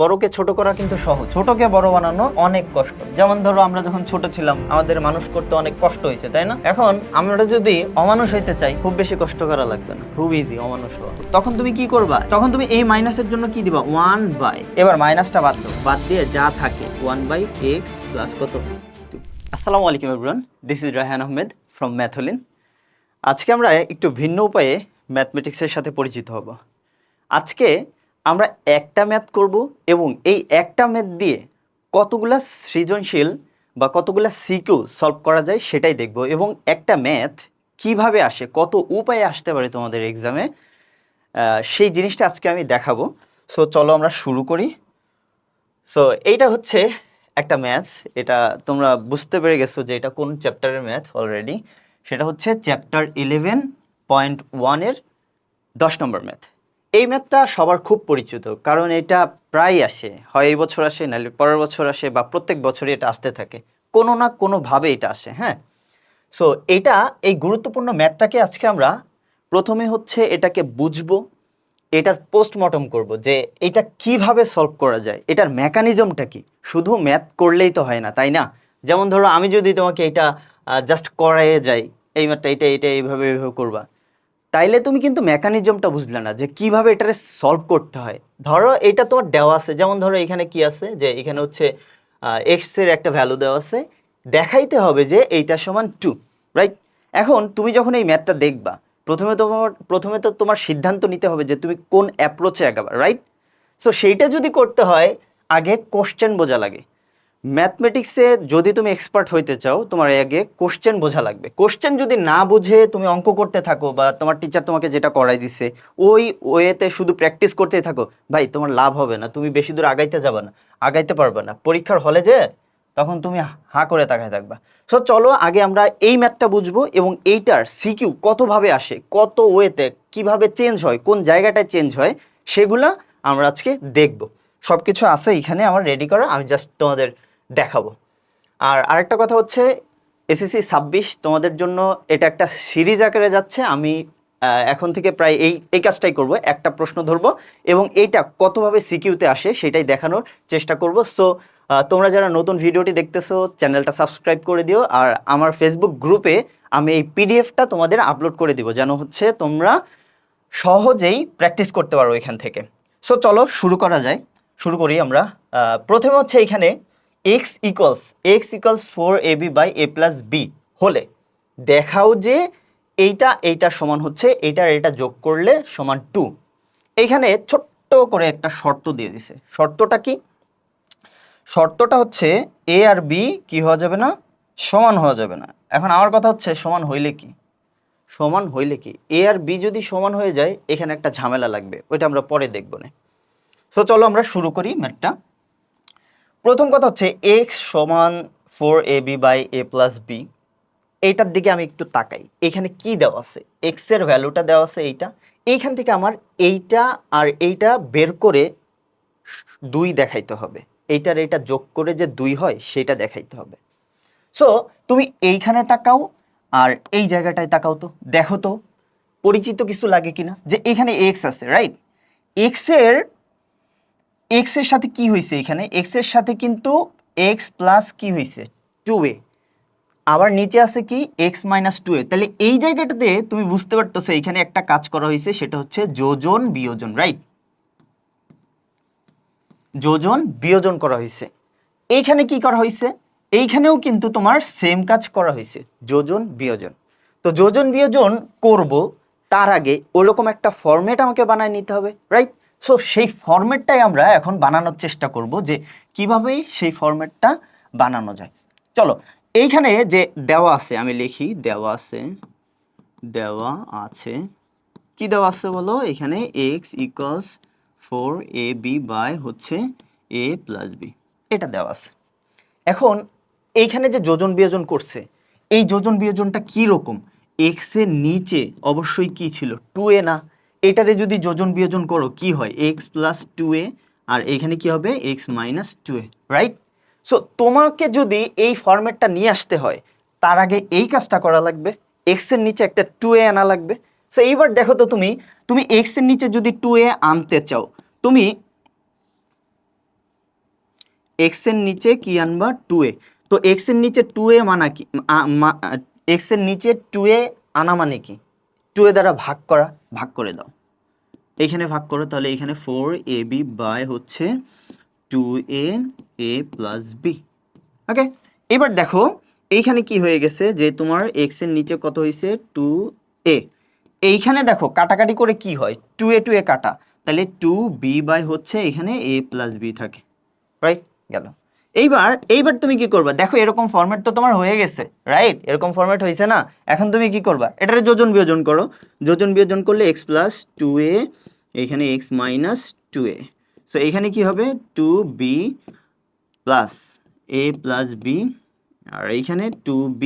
বড়কে ছোট করা কিন্তু সহজ, ছোটকে বড় বানানো অনেক কষ্ট। যেমন ধরো আমরা যখন ছোট ছিলাম আমাদের মানুষ করতে অনেক কষ্ট হয়েছে, তাই না? এখন আমরা যদি অমানুষ হইতে চাই খুব বেশি কষ্ট করা লাগবে না, খুব ইজি অমানুষ হওয়া। তখন তুমি কি করবা? তখন তুমি এই মাইনাসের জন্য কি দিবা? 1/, এবার মাইনাসটা বাদ দাও, বাদ দিয়ে যা থাকে 1/x প্লাস কত? 2। আসসালামু আলাইকুম everyone, this is Raihan Ahmed from Mathlin. আজকে আমরা একটু ভিন্ন উপায়ে ম্যাথমেটিক্সের সাথে পরিচিত হব। আজকে আমরা একটা ম্যাথ করব এবং এই একটা ম্যাথ দিয়ে কতগুলা সৃজনশীল বা কতগুলা সিকিউ সলভ করা যায় সেটাই দেখব, এবং একটা ম্যাথ কিভাবে আসে, কত উপায়ে আসতে পারে তোমাদের এক্সামে, সেই জিনিসটা আজকে আমি দেখাবো। সো চলো আমরা শুরু করি। সো এইটা হচ্ছে একটা ম্যাথ, এটা তোমরা বুঝতে পেরে গেছো যে এটা কোন চ্যাপ্টারের ম্যাথ অলরেডি। সেটা হচ্ছে চ্যাপ্টার 11.1 এর 10 নম্বর ম্যাথ। এই ম্যাথটা সবার খুব পরিচিত, কারণ এটা প্রায় আসে, হয় এই বছর আসে, নাহলে পরের বছর আসে, বা প্রত্যেক বছরই এটা আসতে থাকে, কোনো না কোনোভাবে এটা আসে। হ্যাঁ, সো এটা, এই গুরুত্বপূর্ণ ম্যাথটাকে আজকে আমরা প্রথমে হচ্ছে এটাকে বুঝবো, এটার পোস্টমর্টম করব যে এটা কিভাবে সলভ করা যায়, এটার মেকানিজমটা কি। শুধু ম্যাথ করলেই তো হয় না, তাই না? যেমন ধরো আমি যদি তোমাকে এটা জাস্ট করাইয়ে যাই, এই ম্যাথটা এটা এটা এইভাবে এইভাবে করবা, তাইলে তুমি কিন্তু মেকানিজমটা বুঝলে না যে কিভাবে এটারে সলভ করতে হয়। ধরো এটা তোমার দেওয়া আছে, যেমন ধরো এখানে কি আছে, যে এখানে হচ্ছে এক্স এর একটা ভ্যালু দেওয়া আছে, দেখাইতে হবে যে এইটা সমান 2, রাইট? এখন তুমি যখন এই ম্যাথটা দেখবা, প্রথমে তো তোমার সিদ্ধান্ত নিতে হবে যে তুমি কোন অ্যাপ্রোচে আগাবা, রাইট? সো সেইটা যদি করতে হয়, আগে কোশ্চেন বোঝা লাগে। ম্যাথমেটিক্সে যদি তুমি এক্সপার্ট হইতে চাও, তোমার আগে কোশ্চেন বোঝা লাগবে। কোশ্চেন যদি না বুঝে তুমি অঙ্ক করতে থাকো, বা তোমার টিচার তোমাকে যেটা করাই দিছে ওই ওয়েতে শুধু প্র্যাকটিস করতেই থাকো, ভাই তোমার লাভ হবে না, তুমি বেশি দূর আগাইতে যাবে না, আগাইতে পারবে না। পরীক্ষার হলে যে তখন তুমি হা করে তাকায় থাকবা। সো চলো আগে আমরা এই ম্যাথটা বুঝবো, এবং এইটার সিকিউ কতভাবে আসে, কত ওয়েতে, কিভাবে চেঞ্জ হয়, কোন জায়গাটায় চেঞ্জ হয়, সেগুলা আমরা আজকে দেখব। সব কিছু আছে এখানে আমার রেডি করা, আমি জাস্ট তোমাদের দেখাবো। আর আরেকটা কথা হচ্ছে, এসএসসি 26 তোমাদের জন্য এটা একটা সিরিজ আকারে যাচ্ছে। আমি এখন থেকে প্রায় এই কাজটাই করব, একটা প্রশ্ন ধরবো এবং এইটা কতভাবে সিকিউতে আসে সেটাই দেখানোর চেষ্টা করব। সো তোমরা যারা নতুন ভিডিওটি দেখতেছো, চ্যানেলটা সাবস্ক্রাইব করে দিও, আর আমার ফেসবুক গ্রুপে আমি এই পিডিএফটা তোমাদের আপলোড করে দিব, যেন হচ্ছে তোমরা সহজেই প্র্যাকটিস করতে পারো এখান থেকে। সো চলো শুরু করা যায়, শুরু করি আমরা। প্রথমে হচ্ছে এখানে x ইকুয়ালস 4ab/a+b হলে দেখাও যে এইটা সমান হচ্ছে এটা যোগ করলে সমান 2। এইখানে ছোট্ট করে একটা শর্ত দিয়ে দিছে। শর্তটা কি? শর্তটা হচ্ছে a আর b কি হওয়া যাবে না? সমান হওয়া যাবে না। এখন আমার কথা হচ্ছে সমান হইলে কি? সমান হইলে কি, এ আর বি যদি সমান হয়ে যায় এখানে একটা ঝামেলা লাগবে, ওইটা আমরা পরে দেখব না। সো চলো আমরা শুরু করি ম্যাথটা। প্রথম কথা হচ্ছে x সমান 4ab/a+b, এইটার দিকে আমি একটু তাকাই। এখানে কি দেওয়া আছে? x এর ভ্যালুটা দেওয়া আছে এইটা। এইখান থেকে আমার এইটা আর এইটা বের করে 2 দেখাইতে হবে। এইটার এইটা যোগ করে যে 2 হয় সেটা দেখাইতে হবে। সো তুমি এইখানে তাকাও আর এই জায়গাটায় তাকাও, তো দেখো তো পরিচিত কিছু লাগে কিনা, যে এখানে এক্স আছে, রাইট? এক্স এর সাথে কি হয়েছে? এখানে এক্স এর সাথে কিন্তু এক্স প্লাস কি হয়েছে? 2a। আবার নিচে আছে কি? X minus 2a। তাহলে এই জায়গাটাতে তুমি বুঝতে পারতেছো এখানে একটা কাজ করা হয়েছে, সেটা হচ্ছে যোজন বিয়োজন, রাইট? যোজন বিয়োজন করা হয়েছে। এইখানে কি করা হয়েছে? এইখানেও কিন্তু তোমার সেম কাজ করা হয়েছে, যোজন বিয়োজন। তো যোজন বিয়োজন করব, তার আগে ওরকম একটা ফরম্যাট আমাকে বানায় নিতে হবে, রাইট? সো সেই ফরম্যাটটাই আমরা এখন বানানোর চেষ্টা করব, যে কিভাবে সেই ফরম্যাটটা বানানো যায়। চলো, এইখানে যে দেওয়া আছে আমি লিখি, দেওয়া আছে কি দেওয়া আছে বলো? এখানে এক্স ইকুয়ালস 4ab হচ্ছে a+b, এটা দেওয়া আছে। এখন এইখানে যে যোজন বিয়োজন করছে, এই যোজন বিয়োজনটা কি রকম? এক্স এর নিচে অবশ্যই কি ছিল? 2a না? এটারে যদি যোজন বিয়োজন করো কি হয়? এক্স প্লাস 2a, আর এইখানে কি হবে? X minus 2a, right? So তোমাকে যদি এই ফরম্যাটটা নিয়ে আসতে হয়, তার আগে এই কাজটা করা লাগবে, এক্স এর নিচে একটা 2a আনা লাগবে। সো এইবার দেখো তো, তুমি এক্স এর নিচে যদি 2a আনতে চাও, তুমি এক্স এর নিচে কি আনবা 2a। তো এক্স এর নিচে 2a মানা কি, এক্স এর নিচে 2a আনা মানে কি, 2a দ্বারা ভাগ করা, ভাগ করে দাও, এখানে ভাগ করো, তাহলে এখানে 4ab বাই হচ্ছে 2a a প্লাস বি। ওকে, এবার দেখো এইখানে কি হয়ে গেছে যে তোমার এক্স এর নিচে কত হয়েছে 2a, এইখানে দেখো কাটাকাটি করে কি হয় 2a কাটা, তাহলে 2b বাই হচ্ছে এখানে a প্লাস বি থাকে, রাইট গেল। এইবার তুমি কি করবা, দেখো এরকম ফরম্যাট তো তোমার হয়ে গেছে, রাইট, এরকম ফরম্যাট হয়েছে না, এখন তুমি কি করবা, এটারে যোজন বিয়োজন করো, যোজন বিয়োজন করলে x প্লাস 2a, এখানে x মাইনাস 2a, সো এখানে কি হবে 2b plus a plus b, আর এইখানে 2b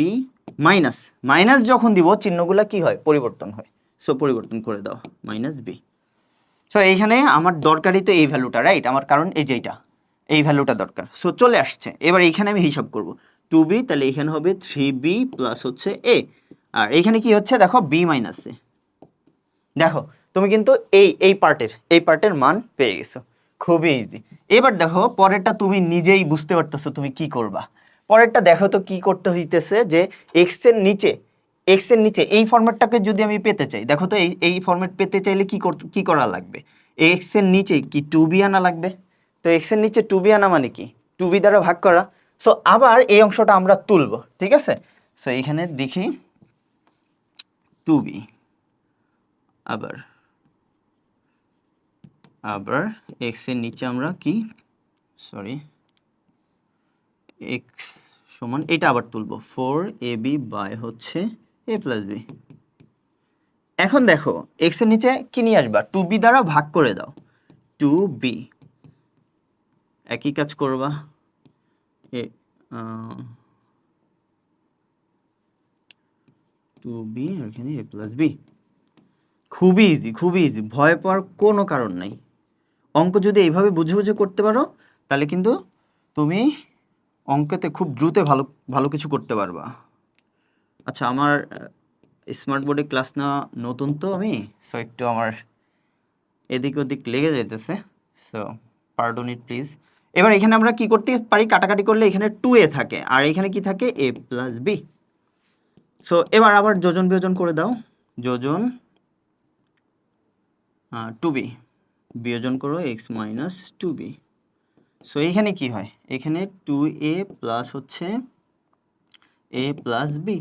মাইনাস, মাইনাস যখন দিব চিহ্নগুলা কি হয় পরিবর্তন হয়, সো পরিবর্তন করে দাও মাইনাস b। সো এইখানে আমার দরকারই তো এই ভ্যালুটা, রাইট, আমার কারণ এই যে এই ভ্যালুটা দরকার, সো চলে আসছে। এবার এইখানে আমি হিসাব করব 2b, তাহলে এখানে হবে 3b প্লাস হচ্ছে a, আর এইখানে কি হচ্ছে দেখো b মাইনাস a। দেখো তুমি কিন্তু এই পার্টের মান পেয়ে গেছো, খুবই ইজি। এবার দেখো পরেরটা তুমি নিজেই বুঝতে পারতেছো তুমি কি করবা। পরেরটা দেখো তো কি করতে হইতেছে, যে এক্স এর নিচে এই ফরম্যাটটাকে যদি আমি পেতে চাই, দেখো তো এই ফরম্যাট পেতে চাইলে কি করা লাগবে, এক্স এর নিচে কি 2b আনা লাগবে, তো এক্স এর নিচে 2b আনা মানে কি 2b দ্বারা ভাগ করা। সো আবার এই অংশটা আমরা তুলবো, ঠিক আছে, সো এখানে দেখি 2b, আবার আবার এক্স এর নিচে আমরা কি, সরি, এক্স সমান এটা আবার তুলবো 4ab বাই হচ্ছে a প্লাস বি। এখন দেখো এক্স এর নিচে কি নিয়ে আসবা 2b দ্বারা ভাগ করে দাও, 2b, একই কাজ করবা, এ 2b আর এখানে a প্লাস বি। খুবই ইজি, খুবই ইজি, ভয় পাওয়ার কোনো কারণ নাই। অঙ্ক যদি এইভাবে বুঝে বুঝে করতে পারো তাহলে কিন্তু তুমি অঙ্কেতে খুব দ্রুত ভালো ভালো কিছু করতে পারবা। আচ্ছা, আমার স্মার্ট বোর্ডে ক্লাস নেওয়া নতুন তো আমি, সো একটু আমার এদিক ওদিক লেগে যাইতেছে, সো পার্ডন ইট প্লিজ। এবার এখানে আমরা কি করতে পারি, কাটাকাটি করলে এখানে 2a থাকে আর এখানে কি থাকে a প্লাস বি। সো এবার আবার যোজন বিয়োজন করে দাও, যোজন 2b বিয়োজন করো x মাইনাস 2b। সো এখানে কি হয়, এখানে 2a প্লাস হচ্ছে a প্লাস বি,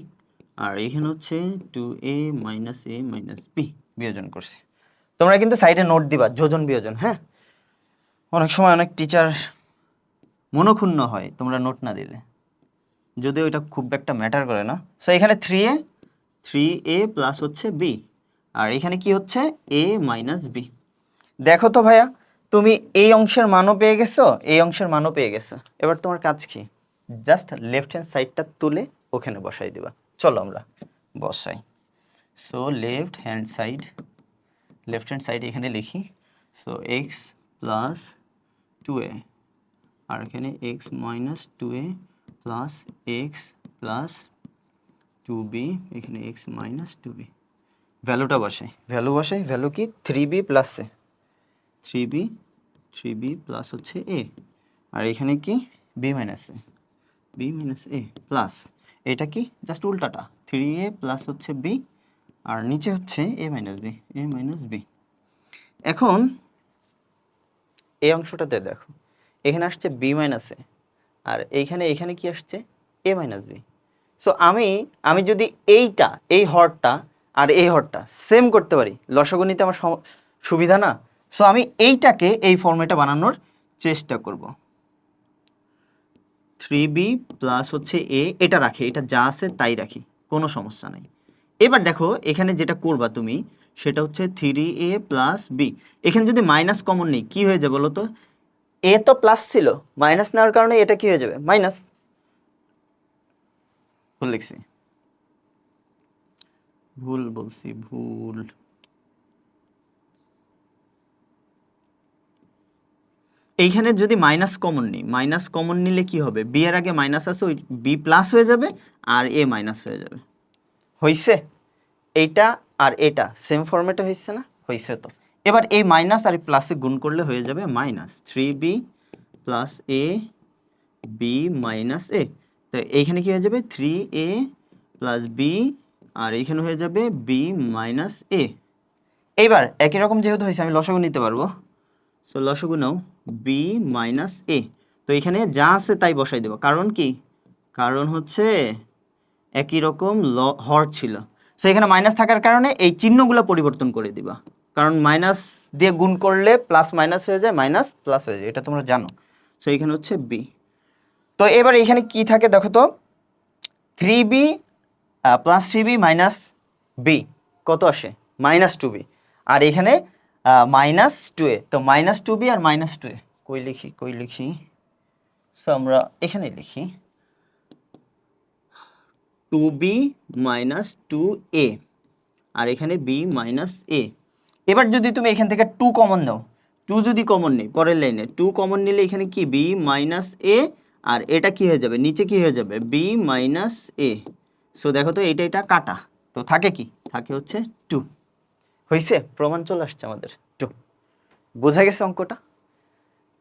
আর এখানে হচ্ছে 2a minus a minus B বিয়োজন করছে। তোমরা কিন্তু সাইডে নোট দিবা যোজন বিয়োজন, হ্যাঁ, অনেক সময় অনেক টিচার মনক্ষুণ্ণ হয় তোমরা নোট না দিলে, যদিও এটা খুব একটা ম্যাটার করে না। সো এখানে 3a প্লাস হচ্ছে b, আর এখানে কি হচ্ছে a মাইনাস b। দেখো তো ভাইয়া, তুমি এই অংশের মানও পেয়ে গেছো, এই অংশের মানও পেয়ে গেছো, এবার তোমার কাজ কি, জাস্ট লেফট হ্যান্ড সাইডটা তুলে ওখানে বসাই দিবা। চলো আমরা বসাই। সো লেফট হ্যান্ড সাইড এখানে লিখি, সো এক্স প্লাস 2a, আর এখানে x minus 2a plus x plus 2b, এখানে এক্স মাইনাস 2b। ভ্যালুটা বসাই, ভ্যালু কি 3b প্লাস এ, 3b প্লাস হচ্ছে a, আর এখানে কি b মাইনাস এ প্লাস, এটা কি জাস্ট উল্টাটা 3a প্লাস হচ্ছে b, আর নিচে হচ্ছে a মাইনাস b। এখন এই অংশটাতে দেখো এখানে আসছে b মাইনাস এ, আর এইখানে কি আসছে a মাইনাস বি। সো আমি যদি এই হরটা আর এই হরটা সেম করতে পারি, লসাগু নিতে আমার সুবিধা না, সো আমি এইটাকে এই ফর্মেটে বানানোর চেষ্টা করব। 3b প্লাস হচ্ছে a, এটা রাখি, এটা যা আছে তাই রাখি, কোনো সমস্যা নাই। এবার দেখো এখানে যেটা করবা তুমি সেটা হচ্ছে 3a প্লাস b, এখানে যদি মাইনাস কমন নেই কি হয়ে যাবে বলো তো, a তো প্লাস ছিল, মাইনাস নেওয়ার কারণে এটা কি হয়ে যাবে মাইনাস, ভুল লিখছি, ভুল। এইখানে যদি মাইনাস কমন নিলে কি হবে, বি এর আগে মাইনাস আছে, ওই বি প্লাস হয়ে যাবে আর এ মাইনাস হয়ে যাবে। হইছে, এইটা আর এটা সেম ফরম্যাটে হইছে না, হইছে তো। এবার এই মাইনাস আর প্লাসে গুণ করলে হয়ে যাবে minus 3b plus A B minus এ। তো এইখানে কি হয়ে যাবে 3a প্লাস বি, আর এইখানে হয়ে যাবে বি মাইনাস এ। এইবার একই রকম যেহেতু হয়েছে আমি লসাগু নিতে পারবো। সো লসাগু নাও বি মাইনাস এ। তো এখানে যা আছে তাই বসাই দেবো, কারণ কি, কারণ হচ্ছে একই রকম হর ছিল। সো এখানে মাইনাস থাকার কারণে এই চিহ্নগুলো পরিবর্তন করে দিবা, কারণ মাইনাস দিয়ে গুণ করলে প্লাস মাইনাস হয়ে যায়, মাইনাস প্লাস হয়ে যায়, এটা তোমরা জানো। সো এখানে হচ্ছে বি। তো এবার এখানে কি থাকে দেখো তো, 3b plus 3b minus B কত আসে, মাইনাস 2b। আর এখানে মাইনাস 2a, তো মাইনাস 2b আর মাইনাস 2a কই লিখি, কই লিখি, সো আমরা এখানে লিখি 2b মাইনাস 2a, আর এখানে b মাইনাস a। এবার যদি তুমি এখান থেকে 2 কমন নাও, 2 যদি কমন নেই পরের লাইনে 2 কমন নিলে এখানে কি b মাইনাস a, আর এটা কি হয়ে যাবে নিচে কি হয়ে যাবে b মাইনাস a। সো দেখো তো এটা এটা কাটা, তো থাকে কি, থাকে হচ্ছে 2। হয়েছে, প্রমাণ চলে আসছে আমাদের 2। বোঝা গেছে অঙ্কটা?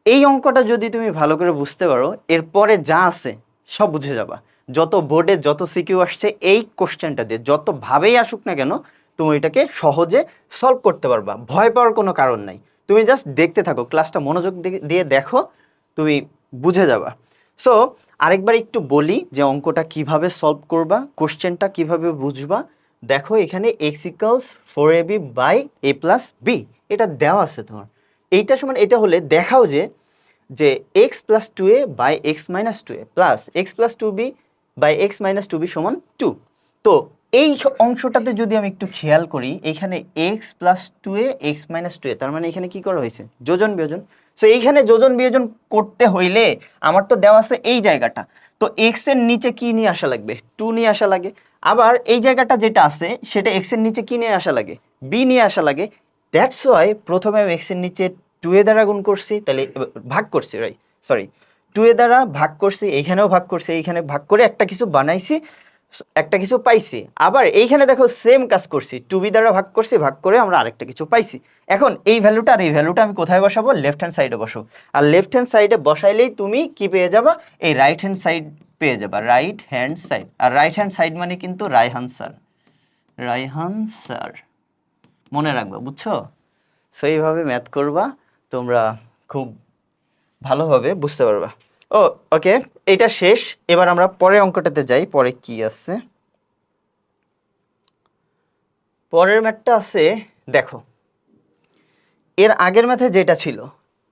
এই অঙ্কটা যদি তুমি ভালো করে বুঝতে পারো, এরপরে যা আছে সব বুঝে যাবা। যত বোর্ডে যত সিকিউ আসছে এই কোশ্চেনটা দিয়ে যতভাবেই আসুক না কেন, তুমি এটাকে সহজে সলভ করতে পারবা, ভয় পাওয়ার কোনো কারণ নাই। তুমি জাস্ট দেখতে থাকো, ক্লাসটা মনোযোগ দিয়ে দেখো, তুমি বুঝে যাবা। সো আরেকবার একটু বলি যে অঙ্কটা কিভাবে সলভ করবা, কোশ্চেনটা কিভাবে বুঝবা। দেখো এখানে x equals 4ab by a plus b, এটা দেওয়া আছে তোমার। এইটা সমান এটা হলে দেখাও যে যে x plus 2a by x minus 2a plus x plus 2b by x minus 2b সমান 2। তো এই অংশটাতে যদি আমি একটু খেয়াল করি, এখানে x plus 2a x minus 2a, তার মানে এখানে কি করা হয়েছে, যোজন বিয়োজন। সো এইখানে যোজন বিয়োজন করতে হইলে আমার তো দেওয়া আছে এই জায়গাটা, তো x এর নিচে কি নিয়ে আসা লাগবে, 2 নিয়ে আসা লাগে। আবার এই জায়গাটা যেটা আছে সেটা x এর নিচে কি নিয়ে আসা লাগে, b নিয়ে আসা লাগে। দ্যাটস ওয়াই প্রথমে আমি x এর নিচে 2 এ দ্বারা গুণ করছি, তাহলে ভাগ করছি, রাইট, সরি 2 এ দ্বারা ভাগ করছি, এইখানেও ভাগ করছি, এইখানে ভাগ করে একটা কিছু বানাইছি, একটা কিছু পাইছি। আবার এইখানে দেখো সেম কাজ করছি, 2b দ্বারা ভাগ করছি, ভাগ করে আমরা আরেকটা কিছু পাইছি। এখন এই ভ্যালুটা আর এই ভ্যালুটা আমি কোথায় বসাবো, লেফট হ্যান্ড সাইডে বসাবো। আর লেফট হ্যান্ড সাইডে বসাইলেই তুমি কি পেয়ে যাবা, এই রাইট হ্যান্ড সাইড পেয়ে যাবা, রাইট হ্যান্ড সাইড। আর রাইট হ্যান্ড সাইড মানে কিন্তু রায়হান স্যার, রায়হান স্যার, মনে রাখবা, বুঝছো? সো এইভাবে ম্যাথ করবা, তোমরা খুব ভালোভাবে বুঝতে পারবা। ও ওকে, এটা শেষ। এবার আমরা পরের অঙ্কটাতে যাই, পরে কি আছে। পরের ম্যাথটা আছে, দেখো এর আগের ম্যাথে যেটা ছিল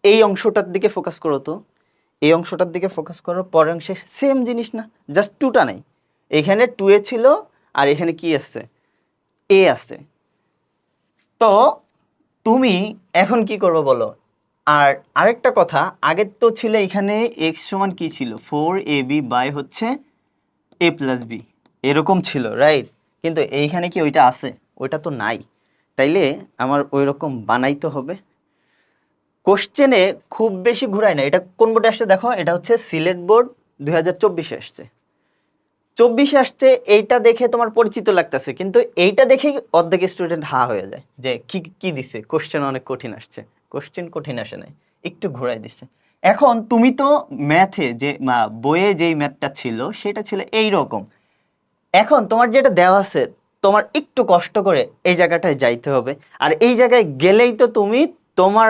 এই অংশটার দিকে ফোকাস করো তো, এই অংশটার দিকে ফোকাস করো। পরের অংশে সেম জিনিস না, জাস্ট 2টা নেই, এখানে 2a ছিল আর এখানে কি আছে, a আছে। তো তুমি এখন কি করবে বলো। আর আরেকটা কথা, আগের তো ছিল এখানে x সমান কি ছিল, 4ab বাই হচ্ছে a প্লাস b, এরকম ছিল, রাইট? কিন্তু এইখানে কি ওইটা আছে, ওইটা তো নাই। তাইলে আমার ওই রকম বানাইতে হবে। কোশ্চেনে খুব বেশি ঘুরায় না। এটা কোন বোর্ডে আসছে দেখো, এটা হচ্ছে সিলেট বোর্ড 2024-এ আসছে। 24-এ আসছে, এইটা দেখে তোমার পরিচিত লাগতেছে, কিন্তু এইটা দেখেই অর্ধেক স্টুডেন্ট হা হয়ে যায় যে কি কি দিছে, কোশ্চেন অনেক কঠিন আসছে। কোশ্চেন কঠিন আসে নাই, একটু ঘুরাই দিছে। এখন তুমি তো ম্যাথে যে বইয়ে যেই ম্যাথটা ছিল সেটা ছিল এই রকম। এখন তোমার যেটা দেওয়া আছে, তোমার একটু কষ্ট করে এই জায়গাটায় যাইতে হবে। আর এই জায়গায় গেলেই তো তুমি তোমার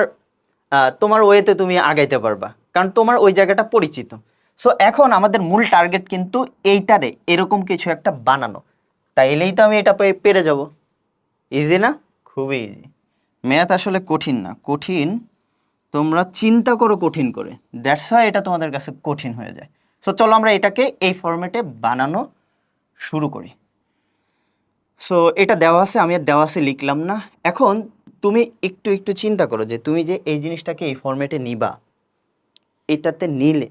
তোমার ওয়েতে তুমি আগাইতে পারবা, কারণ তোমার ওই জায়গাটা পরিচিত। সো এখন আমাদের মূল টার্গেট কিন্তু এইটারে এরকম কিছু একটা বানানো, তাইলেই তো আমি এটা পেরে যাব। ইজি না? খুবই ইজি। ম্যাথ আসলে কঠিন না, কঠিন তোমরা চিন্তা করো কঠিন করে, দ্যাটস ওয়াই এটা তোমাদের কাছে কঠিন হয়ে যায়। সো চলো আমরা এটাকে এই ফরম্যাটে বানানো শুরু করি। সো এটা দেওয়া আছে, আমি আর দেওয়া আছে লিখলাম না। এখন তুমি একটু একটু চিন্তা করো যে তুমি যে এই জিনিসটাকে এই ফরম্যাটে নিবা, এটাতে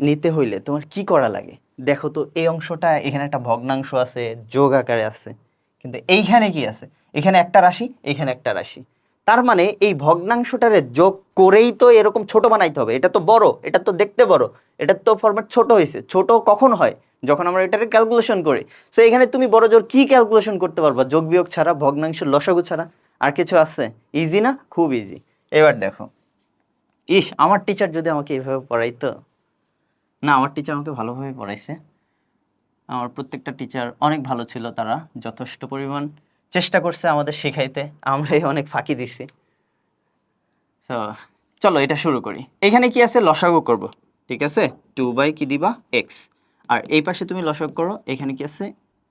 নিতে হইলে তোমার কি করা লাগে। দেখো তো এই অংশটা, এখানে একটা ভগ্নাংশ আছে, যোগ আকারে আছে, কিন্তু এইখানে কি আছে, এখানে একটা রাশি, এখানে একটা রাশি। তার মানে এই ভগ্নাংশটারে যোগ করেই তো এরকম ছোট বানাইতে হবে। এটা তো বড়, এটা তো দেখতে বড়, এটার তো ফরম্যাট ছোট হয়েছে। ছোট কখন হয়, যখন আমরা এটাকে ক্যালকুলেশন করি। সো এখানে তুমি বড় জোর কি ক্যালকুলেশন করতে পারবা, যোগ বিয়োগ ছাড়া, ভগ্নাংশের লসাগু ছাড়া আর কিছু আছে? ইজি না? খুব ইজি। এবার দেখো, ইস আমার টিচার যদি আমাকে এইভাবে পড়াইতো, না, আমার টিচার আমাকে ভালোভাবে পড়াইছে। আমার প্রত্যেকটা টিচার অনেক ভালো ছিল, তারা যথেষ্ট পরিমাণ চেষ্টা করছে আমাদের শেখাইতে, আমরাই অনেক ফাঁকি দিছি। তো চলো এটা শুরু করি। এখানে কি আছে, লসাগু করব, ঠিক আছে। 2 বাই কি দিবা, এক্স। আর এই পাশে তুমি লসাগু করো, এখানে কি আছে,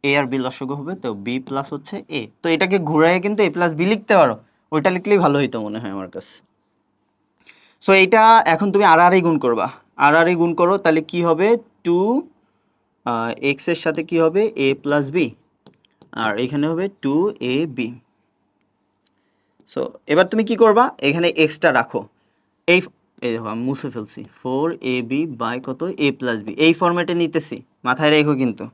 এ আর বি লসাগু হবে, তো বি প্লাস হচ্ছে এ। তো এটাকে ঘুরাইয়ে কিন্তু এ প্লাস বি লিখতে পারো, ওইটা লিখলেই ভালো হইতো মনে হয় আমার কাছে। সো এইটা এখন তুমি আর আর গুণ করবা, আর আর গুণ করো, তাহলে কি হবে, 2 এক্স এর সাথে কি হবে, এ প্লাস বি, আর এখানে হবে 2ab। সো এবার তুমি কি করবা, এখানে এক্সটা রাখো, এই এই দেখো আমি মুছে ফেলছি, 4ab বাই কত, এ প্লাস বি, এই ফরম্যাটে নিতেছি, মাথায় রেখো কিন্তু।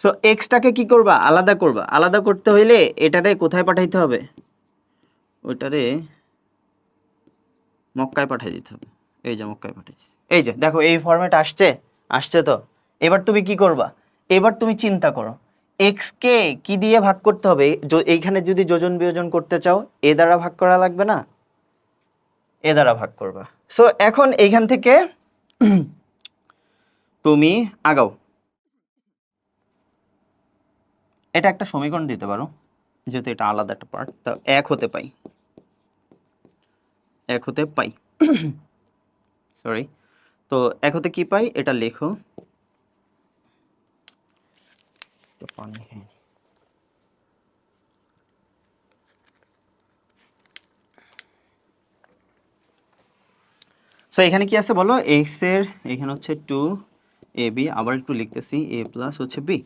সো এক্সটাকে কি করবা, আলাদা করবা। আলাদা করতে হইলে এটারে কোথায় পাঠাইতে হবে, ওইটারে মক্কায় পাঠিয়ে দিতে হবে। এই যে মক্কায় পাঠাইছি, এই যে দেখো এই ফরম্যাট আসছে, আসছে তো। এবার তুমি কি করবা, এবার তুমি চিন্তা করো, এক্স কে কি দিয়ে ভাগ করতে হবে, এইখানে যদি যোজন বিয়োজন করতে চাও এ দ্বারা ভাগ করা লাগবে না, এ দ্বারা ভাগ করবা। সো এখন এইখান থেকে তুমি আগাও, এটা একটা সমীকরণ দিতে পারো, যেহেতু এটা আলাদা একটা পার্ট, তা এক হতে পাই, এক হতে পাই সরি। তো এক হতে কি পাই, এটা লেখো, তো পানি খেয়ে নিই। সো এখানে কি আছে বলো, এক্স এর এখানে হচ্ছে 2ab, আবার একটু লিখতেছি, এ প্লাস হচ্ছে বি।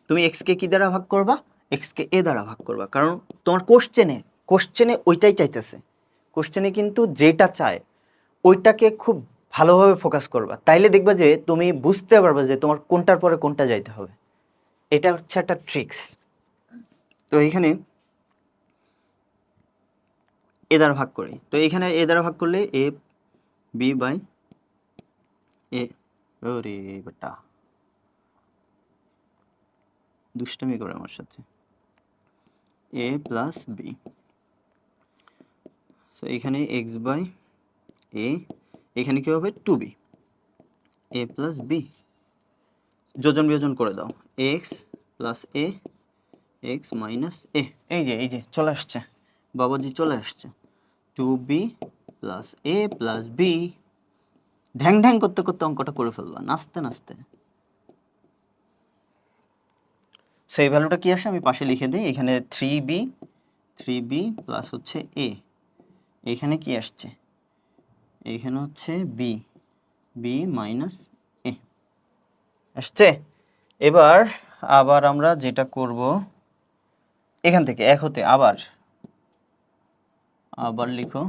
তুমি এক্স কে কি দ্বারা ভাগ করবা, এক্স কে এ দ্বারা ভাগ করবা, কারণ তোমার কোশ্চেনে কোশ্চেনে ওইটাই চাইতেছে। কোশ্চেনে কিন্তু যেটা চায় ওইটাকে খুব ভালোভাবে ফোকাস করবা, তাইলে দেখবা যে তুমি বুঝতে পারবে যে তোমার কোনটার পরে কোনটা যাইতে হবে। এটা হচ্ছে একটা ট্রিক্স। তো এখানে এ দ্বারা ভাগ করি, তো এখানে এ দ্বারা ভাগ করলে এ বি বাই এ, ওরে বেটা দুষ্টামি করে আমার সাথে, এ প্লাস বি। সো এখানে এক্স বাই এ, এখানে কি হবে 2b, এ প্লাস বি, যোজন বিয়োজন করে দাও, এক্স প্লাস এ, এক্স মাইনাস এ, এই যে চলে আসছে, বাবাজি চলে আসছে, 2b plus a plus B. ঢ্যাং ঢ্যাং করতে করতে অঙ্কটা করে ফেলবা, নাচতে নাচতে। সেই ভ্যালুটা কি আসে আমি পাশে লিখে দিই, এখানে 3b প্লাস হচ্ছে এ, এখানে কি আসছে, এখানে হচ্ছে বি মাইনাস এ আসছে। এবার আবার আমরা যেটা করব, এখান থেকে এক হতে আবার আবার লিখো,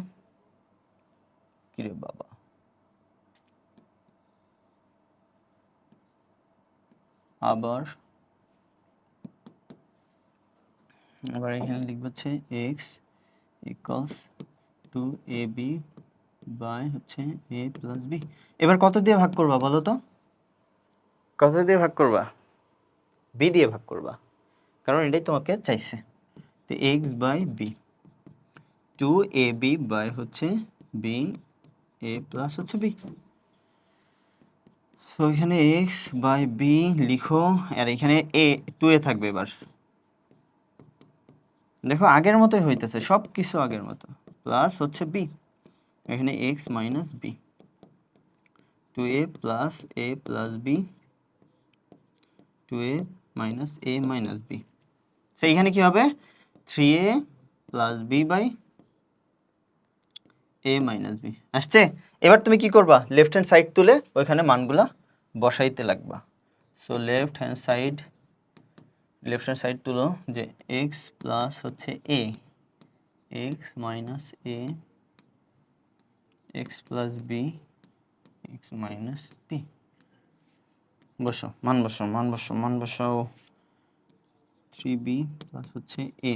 কিরে বাবা, আবার আবার এখানে লিখবো হচ্ছে এক্স ইকুয়ালস 2ab বাই হচ্ছে এ প্লাস বি। এবার কত দিয়ে ভাগ করবা বলো তো, কত দিয়ে ভাগ করবা, বি দিয়ে ভাগ করবা, কারণ এটাই তোমাকে চাইছে। তো x by b, 2ab by হচ্ছে বি, এ প্লাস হচ্ছে বি। সো এখানে এক্স বাই বি লিখো, আর এখানে এ 2a থাকবে। এবার দেখো আগের মতোই হইতেছে, সব কিছু আগের মতো, প্লাস হচ্ছে বি, এখানে x minus b, 2a plus a plus b, 2a minus a minus b. So এখানে কি হবে, 3a plus b by a minus b আসছে। এবার তুমি কি করবা, লেফট হ্যান্ড সাইড তুলে ওইখানে মানগুলা বসাইতে লাগবা। সো লেফট হ্যান্ড সাইড তুলো, যে এক্স প্লাস হচ্ছে a, x minus a, x plus b, x minus b. বসো, মান বসাও, 3b প্লাস হচ্ছে এ,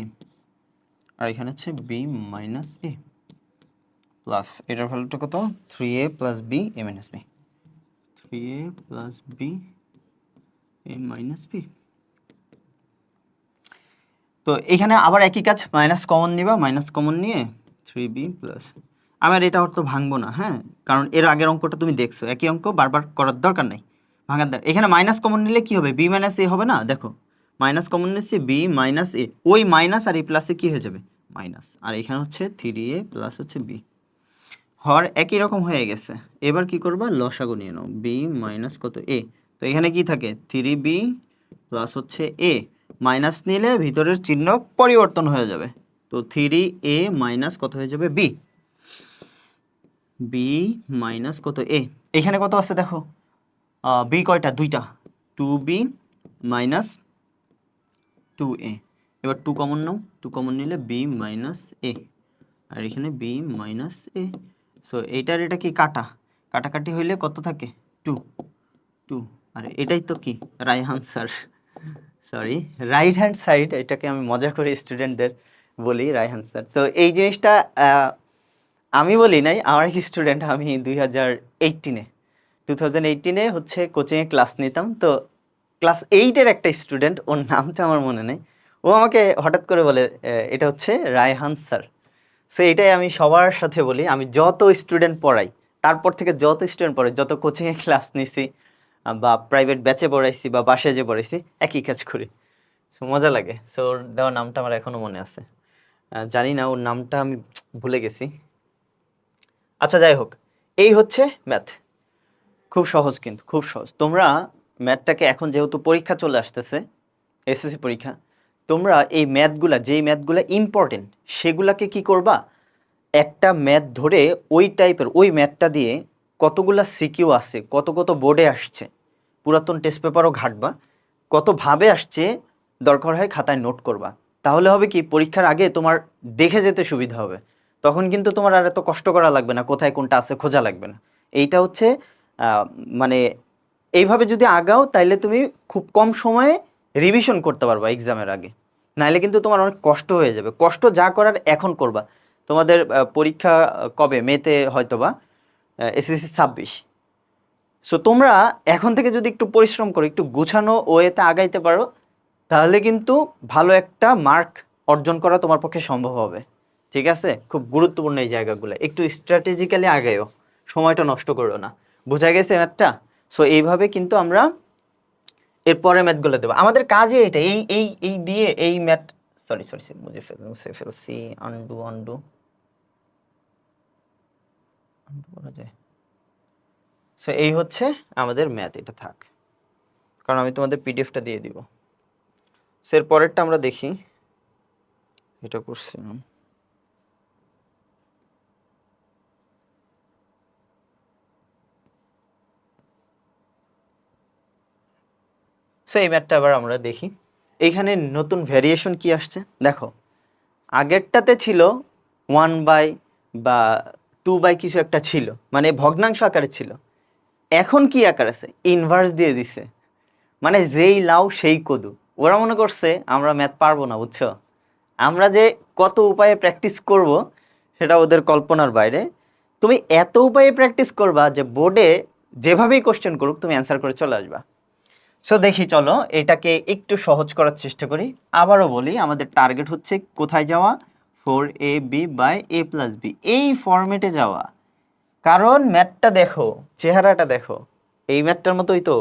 আর এখানে হচ্ছে বি মাইনাস এ, প্লাস এটার ভ্যালুটা কত, 3a plus b a minus b, 3a plus b a minus b. তো এখানে আবার একই কাজ, মাইনাস কমন নিবা, মাইনাস কমন নিয়ে 3b প্লাস, আমি আর এটা অর্থ ভাঙবো না, হ্যাঁ, কারণ এর আগের অঙ্কটা তুমি দেখছো, একই অঙ্ক বারবার করার দরকার নাই, ভাঙার দরকার। এখানে মাইনাস কমন নিলে কি হবে, বি মাইনাস এ হবে না, দেখো মাইনাস কমন নিচ্ছি, বি মাইনাস এ, ওই মাইনাস আর এই প্লাসে কি হয়ে যাবে, মাইনাস, আর এখানে হচ্ছে 3a প্লাস হচ্ছে বি, হর একই রকম হয়ে গেছে। এবার কি করবা, লসাগু নিয়ে নাও, বি মাইনাস কত এ, তো এখানে কি থাকে 3b প্লাস হচ্ছে এ, মাইনাস নিলে ভিতরের চিহ্ন পরিবর্তন হয়ে যাবে, তো 3a মাইনাস কত হয়ে যাবে বি, বি মাইনাস কত এ, এখানে কত আছে দেখো, বি কয়টা, দুইটা, 2b মাইনাস 2a, এবার 2 কমন নাও, 2 কমন নিলে b মাইনাস এ, আর এখানে b মাইনাস এ, সো এইটার এটা কি কাটা, কাটাকাটি হইলে কত থাকে 2, 2, আর এটাই তো কি right answer, sorry right hand side, এটাকে আমি মজা করে স্টুডেন্টদের বলি রাইট আনসার। তো এই জিনিসটা আমি বলি নাই, আমার এক স্টুডেন্ট, আমি 2018-এ হচ্ছে কোচিংয়ে ক্লাস নিতাম, তো ক্লাস 8-এর একটা স্টুডেন্ট, ওর নামটা আমার মনে নেই, ও আমাকে হঠাৎ করে বলে এটা হচ্ছে রায়হান স্যার। সো এটাই আমি সবার সাথে বলি, আমি যত স্টুডেন্ট পড়াই, তারপর থেকে যত স্টুডেন্ট পড়াই, যত কোচিংয়ে ক্লাস নিছি বা প্রাইভেট ব্যাচে পড়াইছি বা বাসায় যে পড়াইছি, একই কাজ করি। সো মজা লাগে। সো ওর দেওয়া নামটা আমার এখনো মনে আছে, জানি না ওর নামটা আমি ভুলে গেছি। আচ্ছা যাই হোক, এই হচ্ছে ম্যাথ, খুব সহজ, কিন্তু খুব সহজ। তোমরা ম্যাথটাকে এখন যেহেতু পরীক্ষা চলে আসতেছে, এসএসসি পরীক্ষা, তোমরা এই ম্যাথগুলা, যেই ম্যাথগুলা ইম্পর্টেন্ট সেগুলাকে কি করবা, একটা ম্যাথ ধরে ওই টাইপের ওই ম্যাথটা দিয়ে কতগুলা সিকিউ আছে, কত কত বোর্ডে আসছে, পুরাতন টেস্ট পেপারও ঘাটবা, কতভাবে আসছে দরকার হয় খাতায় নোট করবা। তাহলে হবে কি, পরীক্ষার আগে তোমার দেখে যেতে সুবিধা হবে, তখন কিন্তু তোমার আর এত কষ্ট করা লাগবে না, কোথায় কোনটা আছে খোঁজা লাগবে না। এইটা হচ্ছে আহ, মানে এইভাবে যদি আগাও, তাইলে তুমি খুব কম সময়ে রিভিশন করতে পারবা এক্সামের আগে, নাইলে কিন্তু তোমার অনেক কষ্ট হয়ে যাবে। কষ্ট যা করার এখন করবা। তোমাদের পরীক্ষা কবে, মেতে হয়তোবা, এসএসসি 26। সো তোমরা এখন থেকে যদি একটু পরিশ্রম করো, একটু গুছানো ওয়েতে আগাইতে পারো, তাহলে কিন্তু ভালো একটা মার্ক অর্জন করা তোমার পক্ষে সম্ভব হবে। ঠিক আছে, খুব গুরুত্বপূর্ণ এই জায়গাগুলো, একটু স্ট্র্যাটেজিক্যালি আগাইও, সময়টা নষ্ট করো না। বোঝা গেছে ম্যাথটা? সো এইভাবে কিন্তু আমরা এরপরে ম্যাথগুলো দেবো, আমাদের কাজই এটা, এই এই এই দিয়ে এই ম্যাথ, সরি সরি মুছে ফেলছি, আন্ডু আন্ডু আন্ডু করা যায়। সো এই হচ্ছে আমাদের ম্যাথ, এটা থাক, কারণ আমি তোমাদের পিডিএফটা দিয়ে দিব। সো এর পরেরটা আমরা দেখি, এটা করছিলাম। সো এই ম্যাথটা আবার আমরা দেখি, এইখানে নতুন ভ্যারিয়েশন কি আসছে দেখো। আগেরটাতে ছিল 1/, বা 2/, কিছু একটা ছিল, মানে ভগ্নাংশ আকারে ছিল। এখন কি আকার আছে, ইনভার্স দিয়ে দিছে, মানে যেই লাউ সেই কদু। ওরা মনে করছে আমরা ম্যাথ পারবো না, বুঝছো, আমরা যে কত উপায়ে প্র্যাকটিস করব সেটা ওদের কল্পনার বাইরে। তুমি এত উপায়ে প্র্যাকটিস করবা যে বোর্ডে যেভাবেই কোশ্চেন করুক তুমি অ্যান্সার করে চলে আসবা। সো দেখি, চলো এটাকে একটু সহজ করার চেষ্টা করি। আবারও বলি, আমাদের টার্গেট হচ্ছে কোথায় যাওয়া, 4ab/a+b, এই ফরম্যাটে যাওয়া। কারণ ম্যাথটা দেখো, চেহারাটা দেখো, এই ম্যাথটার মতোই তো,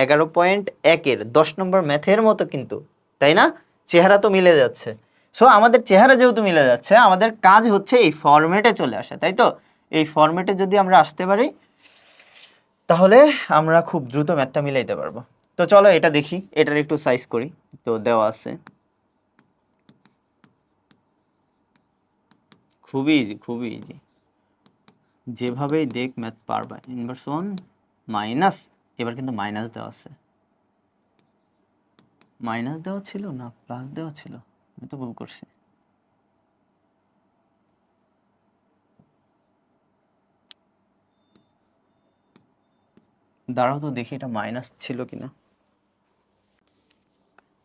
11.1-এর 10 নম্বর ম্যাথের মতো কিন্তু, তাই না? চেহারা তো মিলে যাচ্ছে। সো আমাদের চেহারা যেহেতু মিলে যাচ্ছে, আমাদের কাজ হচ্ছে এই ফরম্যাটে চলে আসা, তাই তো? এই ফরম্যাটে যদি আমরা আসতে পারি, তাহলে আমরা খুব দ্রুত ম্যাথটা মিলাইতে পারবো। তো চলো এটা দেখি, এটার একটু সাইজ করি। তো দেওয়া আছে, খুবই ইজি, খুবই ইজি, যেভাবেই দেখ ম্যাথ পারবা। ইনভার্স 1 মাইনাস, এবার কিন্তু মাইনাস দেওয়া আছে, মাইনাস দেওয়া ছিল না প্লাস দেওয়া ছিল, আমি তো ভুল করছি। দাঁড়াও তো দেখি এটা মাইনাস ছিল কিনা।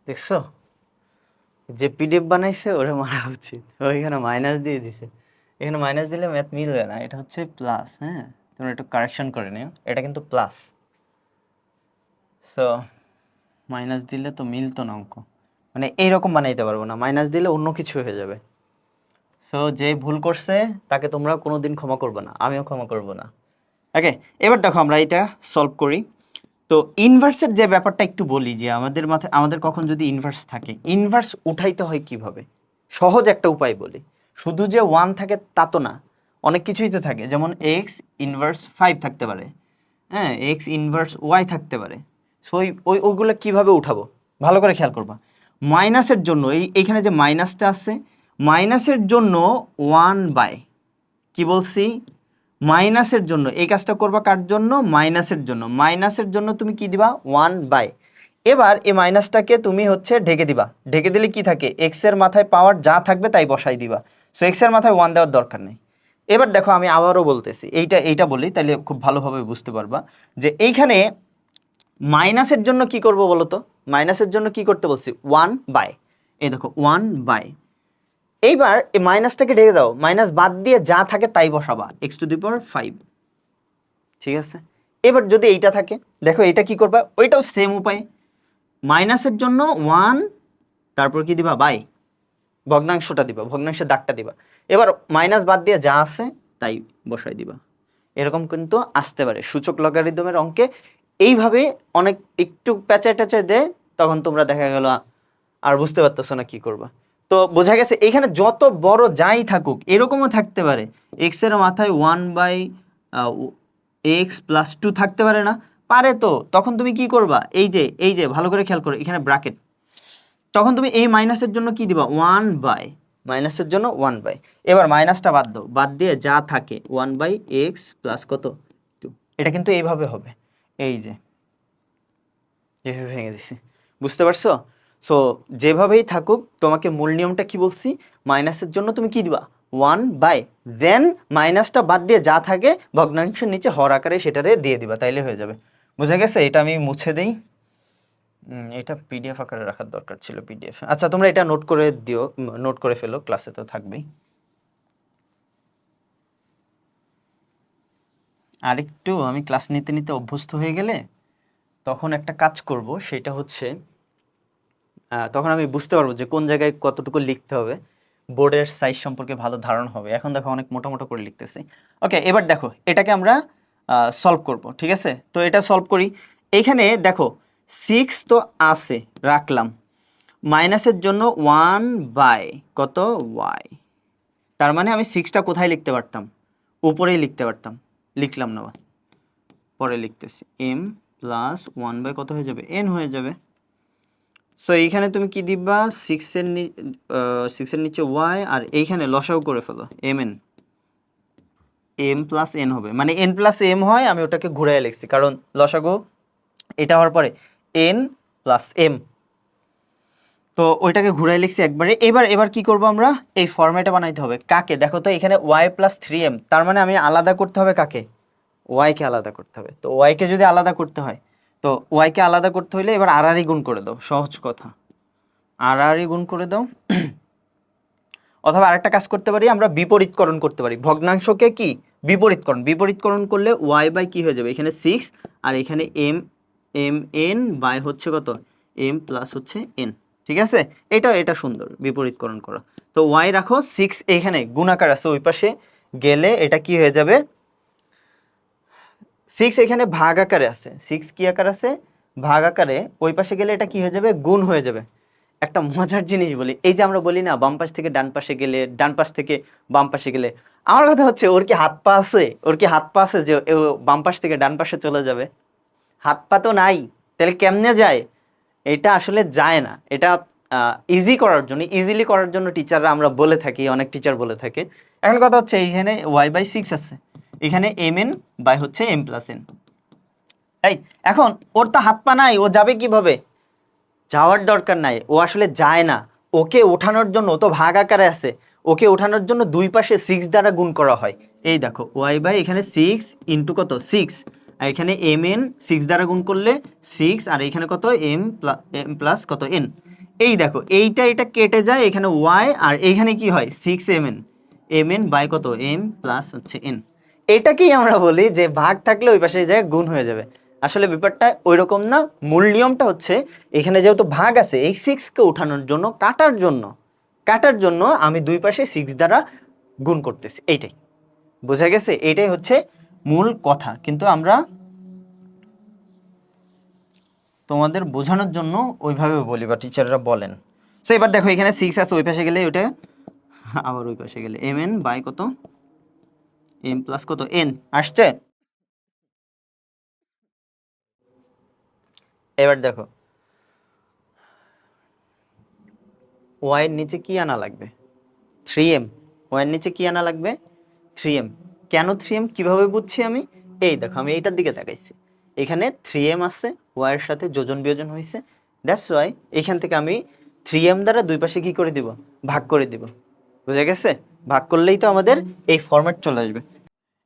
দেখছো, যে পিডিএফ বানাইছে ওরা মারা উচিত, ওইখানে মাইনাস দিয়ে দিছে। এখানে মাইনাস দিলে ম্যাথ মিলবে না, এটা হচ্ছে প্লাস। হ্যাঁ, তোমরা একটু কারেকশন করে নিও, এটা কিন্তু প্লাস। সো মাইনাস দিলে তো মিলতো না অঙ্ক, মানে এইরকম বানাইতে পারবো না, মাইনাস দিলে অন্য কিছু হয়ে যাবে। সো যে ভুল করছে তাকে তোমরা কোনোদিন ক্ষমা করবে না, আমিও ক্ষমা করব না। ওকে, এবার দেখো আমরা এটা সলভ করি। তো ইনভার্সের যে ব্যাপারটা একটু বলি, যে আমাদের মাথায় আমাদের কখন যদি ইনভার্স থাকে, ইনভার্স উঠাইতে হয় কিভাবে, সহজ একটা উপায় বলি। শুধু যে 1 থাকে তা তো না, অনেক কিছুই তো থাকে, যেমন এক্স ইনভার্স 5 থাকতে পারে, হ্যাঁ, এক্স ইনভার্স ওয়াই থাকতে পারে। সো ওইগুলো কিভাবে উঠাবো ভালো করে খেয়াল করবা। মাইনাসের জন্য এইখানে যে মাইনাসটা আছে, মাইনাসের জন্য 1/, কি বলছি, মাইনাসের জন্য এই কাজটা করবা, কার জন্য, মাইনাসের জন্য। মাইনাসের জন্য তুমি কি দিবা, 1/। এবার এই মাইনাসটাকে তুমি হচ্ছে ঢেকে দিবা, ঢেকে দিলে কি থাকে, এক্স এর মাথায় পাওয়ার যা থাকবে তাই বসাই দিবা। সো এক্স এর মাথায় 1 দেওয়ার দরকার নেই। এবার দেখো আমি আবারও বলতেছি, এইটা বলি তাহলে খুব ভালোভাবে বুঝতে পারবা, যে এইখানে মাইনাসের জন্য কি করব বলো তো, মাইনাসের জন্য কি করতে বলছি, 1/। এই দেখো 1/। এইবার এই মাইনাসটাকে ঢেকে দাও, মাইনাস বাদ দিয়ে যা থাকে তাই বসাবা, x⁵। ঠিক আছে, এবার যদি এইটা থাকে, দেখো এটা কি করবা, ওইটাও সেম উপায়, মাইনাসের জন্য 1, তারপর কি দিবা, বাই, ভগ্নাংশটা দিবা, ভগ্নাংশের দাগটা দিবা। এবার মাইনাস বাদ দিয়ে যা আছে তাই বসাই দিবা। এরকম কিন্তু আসতে পারে সূচক লগারিদমের অঙ্কে, এইভাবে অনেক একটু প্যাঁচায় ট্যাচায় দেয়, তখন তোমরা দেখা গেল আর বুঝতে পারতেছো না কি করবা। তো বোঝা গেছে এখানে যত বড় যাই থাকুক, এরকমও থাকতে পারে এক্স এর মাথায় 1/x+2 থাকতে পারে না, পারে তো, তখন তুমি কি করবা, এই যে ভালো করে খেয়াল করো, এখানে ব্র্যাকেট, তখন তুমি এই মাইনাসের জন্য কি দিবা, 1/, মাইনাসের জন্য 1/। এবার মাইনাসটা বাদ দাও, বাদ দিয়ে যা থাকে 1/x প্লাস কত 2, এটা কিন্তু এইভাবে হবে, এই যে এভাবে ভেঙে দিছি, বুঝতে পারছো। সো যেভাবেই থাকুক, তোমাকে মূল নিয়মটা কি বলছি, মাইনাসের জন্য তুমি কি দিবা, 1/, দেন মাইনাসটা বাদ দিয়ে যা থাকে ভগ্নাংশের নিচে হর আকারে সেটারে দিয়ে দিবা, তাইলে হয়ে যাবে। বুঝা গেছে, এটা আমি মুছে দেই, এটা পিডিএফ আকারে রাখার দরকার ছিল, পিডিএফ। আচ্ছা তোমরা এটা নোট করে দিও, নোট করে ফেলো, ক্লাসে তো থাকবেই। আরেকটু আমি ক্লাস নিতে নিতে অভ্যস্ত হয়ে গেলে তখন একটা কাজ করব, সেটা হচ্ছে তখন আমি বুঝতে পারবো যে কোন জায়গায় কতটুকু লিখতে হবে, বোর্ডের সাইজ সম্পর্কে ভালো ধারণা হবে। এখন দেখো অনেক মোটা মোটা করে লিখতেছি। ওকে, এবার দেখো এটাকে আমরা সলভ করব, ঠিক আছে। তো এটা সলভ করি, এইখানে দেখো 6 তো আছে, রাখলাম, মাইনাসের জন্য 1/, কত, y, তার মানে আমি 6টা কোথায় লিখতে পারতাম, উপরেই লিখতে পারতাম, লিখলাম না, পরে লিখতেছি, m প্লাস 1/, কত হয়ে যাবে, n হয়ে যাবে। সো এইখানে তুমি কি দিবা, 6 এর নিচে y, আর এইখানে লসাগু করে ফেলো, mn, m প্লাস n হবে, মানে n প্লাস m হয়, আমি ওটাকে ঘুরাই লিখছি কারণ লসাগু এটা হওয়ার পরে n প্লাস m, তো ওইটাকে ঘুরাই লিখছি একবারে। এবার কি করব, আমরা এই ফরম্যাটে বানাইতে হবে, কাকে, দেখো তো এখানে y প্লাস 3m, তার মানে আমি আলাদা করতে হবে কাকে, y কে আলাদা করতে হবে। তো y কে যদি আলাদা করতে হয়, তো y কে আলাদা করতে হইলে এবার আর গুণ করে দাও, সহজ কথা, আর গুণ করে দাও। অথবা আরেকটা কাজ করতে পারি, আমরা বিপরীতকরণ করতে পারি, ভগ্নাংশকে কি বিপরীতকরণ করলে y/, কি হয়ে যাবে, এখানে 6 আর এখানে m n বাই হচ্ছে কত, m প্লাস হচ্ছে n, ঠিক আছে। এটা সুন্দর বিপরীতকরণ করা। তো y রাখো, 6 এখানে গুণাকার আছে ওই পাশে গেলে এটা কি হয়ে যাবে, 6 এখানে ভাগ আকারে আছে, 6 কি আকার আছে, ভাগ আকারে, ওই পাশে গেলে এটা কি হয়ে যাবে, গুণ হয়ে যাবে। একটা মজার জিনিস বলি, এই যে আমরা বলি না বাম পাশ থেকে ডান পাশে গেলে, ডান পাশ থেকে বাম পাশে গেলে, আমার কথা হচ্ছে ওর কি হাত পা আছে, যে ও বাম পাশ থেকে ডান পাশে চলে যাবে, হাত পা তো নাই, তাহলে কেমনে যায়, এটা আসলে যায় না। এটা ইজিলি করার জন্য টিচাররা আমরা বলে থাকি, অনেক টিচার বলে থাকে। এখন কথা হচ্ছে এইখানে y/6 আছে, এখানে mn বাই হচ্ছে m প্লাস n, রাইট। এখন ওর তো হাত পা নাই, ও যাবে কিভাবে, যাওয়ার দরকার নাই, ও আসলে যায় না, ওকে ওঠানোর জন্য, ও তো ভাগ আকারে আছে, ওকে ওঠানোর জন্য দুই পাশে 6 দ্বারা গুণ করা হয়। এই দেখো y/, এখানে 6 ইন্টু কত, 6, আর এখানে mn 6 দ্বারা গুণ করলে 6, আর এখানে কত, m প্লাস কত, n। এই দেখো এটা কেটে যায়, এখানে y, আর এইখানে কি হয়, 6mn বাই কত, m প্লাস হচ্ছে n। এটাকেই আমরা বলি যে ভাগ থাকলে ওই পাশে যায় গুণ হয়ে যাবে। আসলে ব্যাপারটা ওইরকম না, মূল নিয়মটা হচ্ছে এখানে যেহেতু ভাগ আছে, এই 6 কে উঠানোর জন্য, কাটার জন্য আমি দুই পাশে 6 দ্বারা গুণ করতেছি, এইটাই বোঝা গেছে। এইটাই হচ্ছে মূল কথা, কিন্তু আমরা তোমাদের বোঝানোর জন্য ওইভাবে বলি বা টিচাররা বলেন। সো এবার দেখো এখানে 6 আছে, ওই পাশে গেলে ওটা আবার ওই পাশে গেলে mn বাই কত m প্লাস কত n আসছে। এবার দেখো y এর নিচে কি আনা লাগবে 3m, y এর নিচে কি আনা লাগবে 3m। কেন 3m কিভাবে বুঝছি আমি, এই দেখো আমি এইটার দিকে তাকাইছি, এখানে 3m আছে, y এর সাথে যোজন বিয়োজন হয়েছে, দ্যাটস ওয়াই এখান থেকে আমি 3m দ্বারা দুই পাশে কি করে দিব, ভাগ করে দিব। বুঝা গেছে, ভাগ করলেই তো আমাদের এই ফরম্যাট চলে আসবে।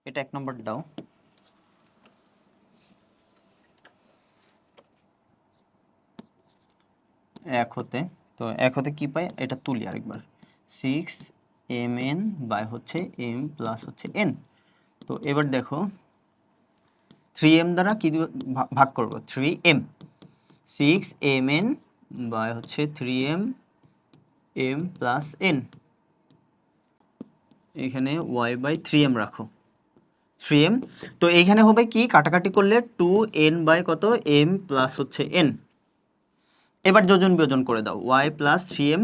এটা এক নম্বর দাও। এক হতে, তো এক হতে কি পাই, এটা তুলি আরেকবার, 6mn বাই হচ্ছে m প্লাস হচ্ছে n। তো এবার দেখো 3m দ্বারা কি ভাগ করব, 3m, 6mn বাই হচ্ছে 3m m প্লাস n, এখানে y বাই 3m রাখো 3m। তো এইখানে হবে কি, কাটাকাটি করলে 2n বাই কত m প্লাস হচ্ছে n। এবার যোজন বিয়োজন করে দাও, y plus 3m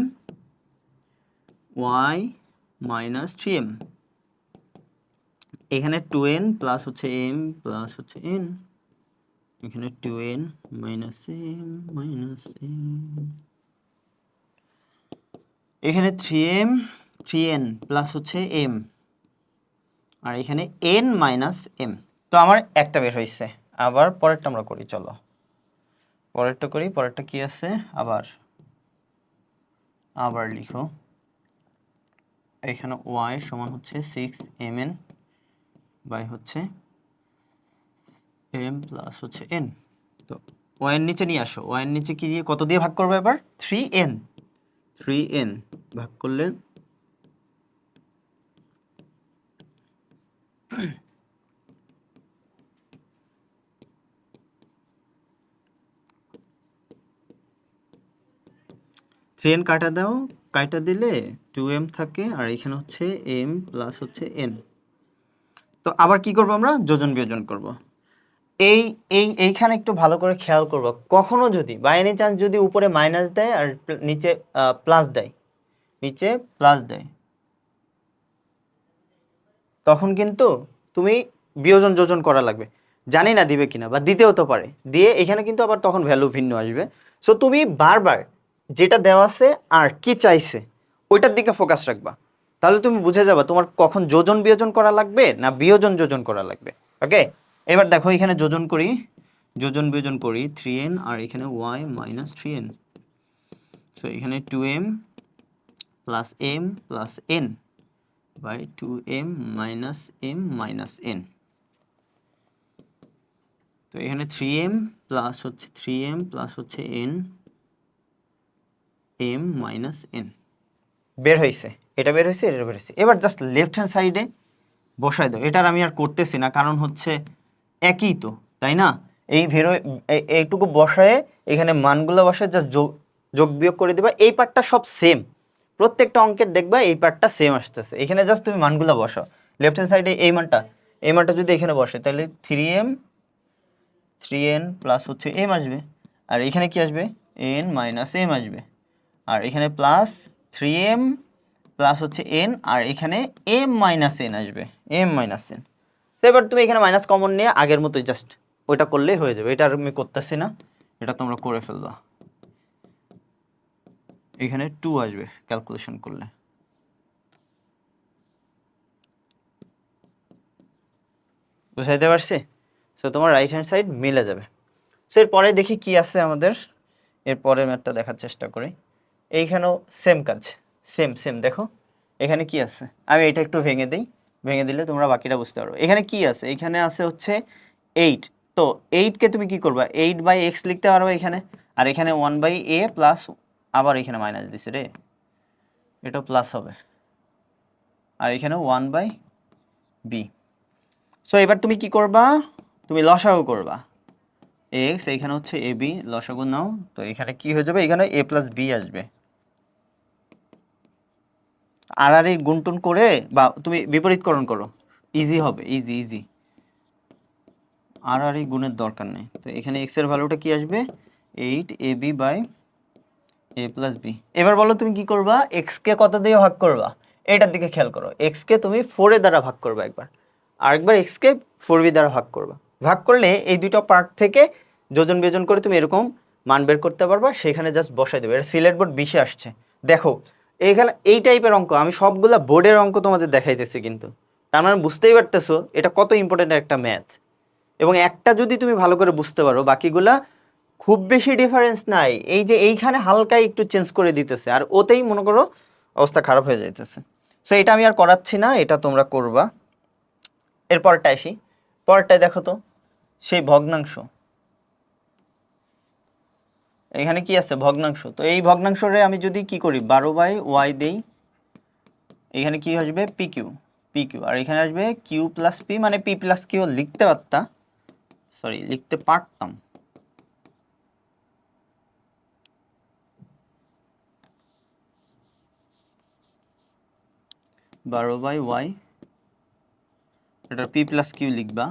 y minus 3m, এখানে 2n প্লাস হচ্ছে m প্লাস হচ্ছে n, এখানে 2n minus m minus n, এখানে 3m 3n প্লাস হচ্ছে m, আর এখানে n মাইনাস m। তো আমার একটা বের হয়েছে। আবার পরেরটা আমরা করি, চলো পরেরটা করি। পরেরটা কি আছে, আবার আবার লিখো, এখানে y সমান হচ্ছে 6mn বাই হচ্ছে m প্লাস হচ্ছে n। তো y এর নিচে নিয়ে আসো, y এর নিচে কি দিয়ে কত দিয়ে ভাগ করবো এবার, 3n, 3n ভাগ করলে থ্রি এন কাটা দাও, কাটা দিলে 2m থাকে, আর এখানে হচ্ছে m প্লাস হচ্ছে n। তো আবার কি করব, আমরা যোজন বিয়োজন করব। এই এইখানে একটু ভালো করে খেয়াল করব, কখনো যদি বাই এনি চান্স যদি উপরে মাইনাস দেয় আর নিচে প্লাস দেয়, নিচে প্লাস দেয়, তখন কিন্তু তুমি বিয়োজন যোজন করা লাগবে। জানি না দিবে কিনা, বা দিতেও তো পারে, দিয়ে এখানে কিন্তু আবার তখন ভ্যালু ভিন্ন আসবে। সো তুমি বারবার যেটা দেওয়া আছে আর কি চাইছে ওইটার দিকে ফোকাস রাখবা, তাহলে তুমি বুঝে যাবা তোমার কখন যোজন বিয়োজন করা লাগবে না বিয়োজন যোজন করা লাগবে। ওকে, এবার দেখো এখানে যোজন করি, যোজন বিয়োজন করি 3n, আর এখানে y মাইনাস 3n। সো এখানে 2m plus m plus n by 2m minus m minus n। তো এখানে 3m প্লাস হচ্ছে 3m প্লাস হচ্ছে n m মাইনাস n বের হয়েছে, এটা বের হয়েছে, এটা বের হয়েছে। এবার জাস্ট লেফট হ্যান্ড সাইডে বসাই দাও, এটার আমি আর করতেছি না, কারণ হচ্ছে একই তো, তাই না। এই ভেরো এইটুকু বসায় এখানে মানগুলো বসায় জাস্ট যোগ যোগ বিয়োগ করে দিবা, এই পার্টটা সব সেম, প্রত্যেকটা অঙ্কের দেখবা এই পার্টটা সেম আসতেছে, এখানে জাস্ট তুমি মানগুলো বসাও। লেফট হ্যান্ড সাইডে এই মানটা যদি এখানে বসে তাহলে 3n প্লাস হচ্ছে m আসবে, আর এখানে কি আসবে n মাইনাস m আসবে, আর এখানে প্লাস 3m প্লাস হচ্ছে n, আর এখানে m মাইনাস n আসবে, m মাইনাস n। তো এবার তুমি এখানে মাইনাস কমন নিয়ে আগের মতোই জাস্ট ওইটা করলেই হয়ে যাবে, এটা আর আমি করতেছি না, এটা তোমরা করে ফেলবা। এখানে 2 আসবে ক্যালকুলেশন করলে। বুঝাইতে পারছি? সো তোমার রাইট হ্যান্ড সাইড মিলে যাবে। সো এরপরে দেখি কি আছে আমাদের, এর পরের ম্যাথটা দেখার চেষ্টা করি। এইখানেও সেম কাজ, সেম সেম দেখো এখানে কি আছে, আমি এটা একটু ভেঙে দিই, ভেঙে দিলে তোমরা বাকিটা বুঝতে পারবে। এখানে কি আছে, এখানে আছে হচ্ছে 8। তো 8কে তুমি কি করবা, 8/x লিখতে পারবে এখানে, আর এখানে 1/a প্লাস, আবার এখানে মাইনাস দিছে রে, এটা প্লাস হবে, আর এখানে 1/b। সো এবার তুমি কি করবা, তুমি লসাগু করবা, x এখানে হচ্ছে ab, লসাগু নাও, তো এখানে কি হয়ে যাবে, এখানে a প্লাস b আসবে, আর আর এই গুণটুন করে বা তুমি বিপরীতকরণ করো, ইজি হবে, ইজি ইজি। আর আর এই গুণের দরকার নেই। তো এখানে এক্স এর ভ্যালুটা কি আসবে, 8ab/a+b। এবার বলো তুমি কি করবা, এক্স কে কত দিয়ে ভাগ করবা, এটার দিকে খেয়াল করো। এক্স কে তুমি 4 এর দ্বারা ভাগ করবা একবার, আরেকবার এক্স কে 4b দ্বারা ভাগ করবা। ভাগ করলে এই দুটো পার্ট থেকে যোজন বিয়োজন করে তুমি এরকম মান বের করতে পারবা, সেখানে জাস্ট বসাই দেবে। এটা সিলেট বোর্ড 20-এ আসছে। দেখো এইখানে এই টাইপের অঙ্ক আমি সবগুলা বোর্ডের অঙ্ক তোমাদের দেখাইতেছি, কিন্তু তার মানে বুঝতেই পারতেছো এটা কত ইম্পর্টেন্ট একটা ম্যাথ। এবং একটা যদি তুমি ভালো করে বুঝতে পারো, বাকিগুলা খুব বেশি ডিফারেন্স নাই। এই যে এইখানে হালকা একটু চেঞ্জ করে দিতেছে, আর ওতেই মনে করো অবস্থা খারাপ হয়ে যাইতেছে। সো এটা আমি আর করাচ্ছি না, এটা তোমরা করবা। এরপরটা আসি, পরেরটায় দেখো তো, সেই ভগ্নাংশ। এখানে কি আছে, ভগ্নাংশ। তো এই ভগ্নাংশরে আমি যদি কি করি, 12/y দেই, এখানে কি আসবে, পি কিউ, পি কিউ। আর এখানে আসবে কিউ প্লাস পি, মানে পি প্লাস কিউ লিখতে পারতাম, সরি লিখতে পারতাম। বারো বাই ওয়াই, এটা পি প্লাস কিউ লিখবা,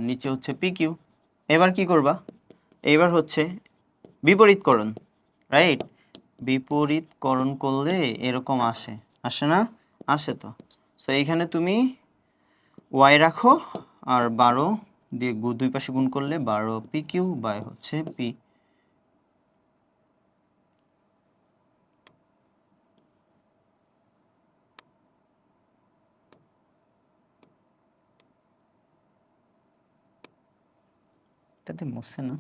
নিচে হচ্ছে পি কিউ। এবার কি করবা, এবার হচ্ছে বিপরীতকরণ, রাইট? বিপরীতকরণ করলে এরকম আসে, আসে না, আসে তো। সো এইখানে তুমি ওয়াই রাখো, আর 12 দিয়ে দুই পাশে গুণ করলে 12 পি কিউ বাই হচ্ছে পি। এটাতে মুছে না,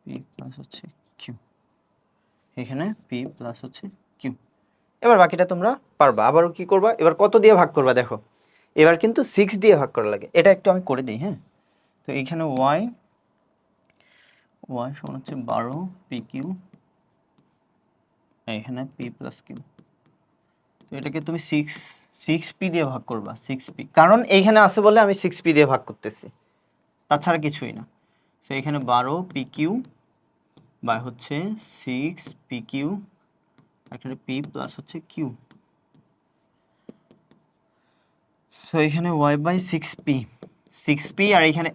পি প্লাস হচ্ছে কিউ, এখানে পি প্লাস হচ্ছে কিউ। এবার বাকিটা তোমরা পারবা। আবারও কি করবা, এবার কত দিয়ে ভাগ করবা, দেখো এবার কিন্তু 6 দিয়ে ভাগ করা লাগে। এটা একটু আমি করে দিই, হ্যাঁ। তো এইখানে ওয়াই, ওয়াই সমান হচ্ছে 12 পি কিউ, এখানে পি প্লাস কিউ। তো এটাকে তুমি 6p দিয়ে ভাগ করবা, 6p, কারণ এইখানে আছে বলে আমি 6p দিয়ে ভাগ করতেছি, তাছাড়া কিছুই না। তো এখানে 12 পি কিউ বাই হচ্ছে 6 পি কিউ, এখানে পি প্লাস হচ্ছে কিউ। সো এখানে ওয়াই বাই 6p, 6p, আর এখানে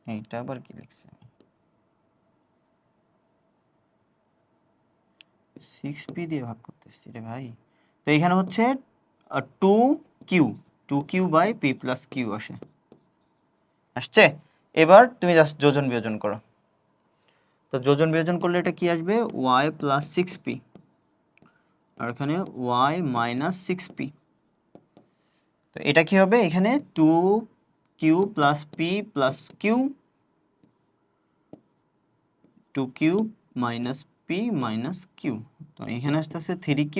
এইটা আবার কি লিখছে, 6p দিয়ে ভাগ করতেছি রে ভাই। তো এখানে হচ্ছে 2q, 2q by P plus Q আসে, আসছে। এবার তুমি জাস্ট যোজন বিয়োজন করো। তো যোজন বিয়োজন করলে এটা কি আসবে, y প্লাস 6p, আর এখানে y মাইনাস 6p। তো এটা কি হবে, এখানে 2q plus p plus q, 2q minus p minus q। তো এখানে আসতেছে 3q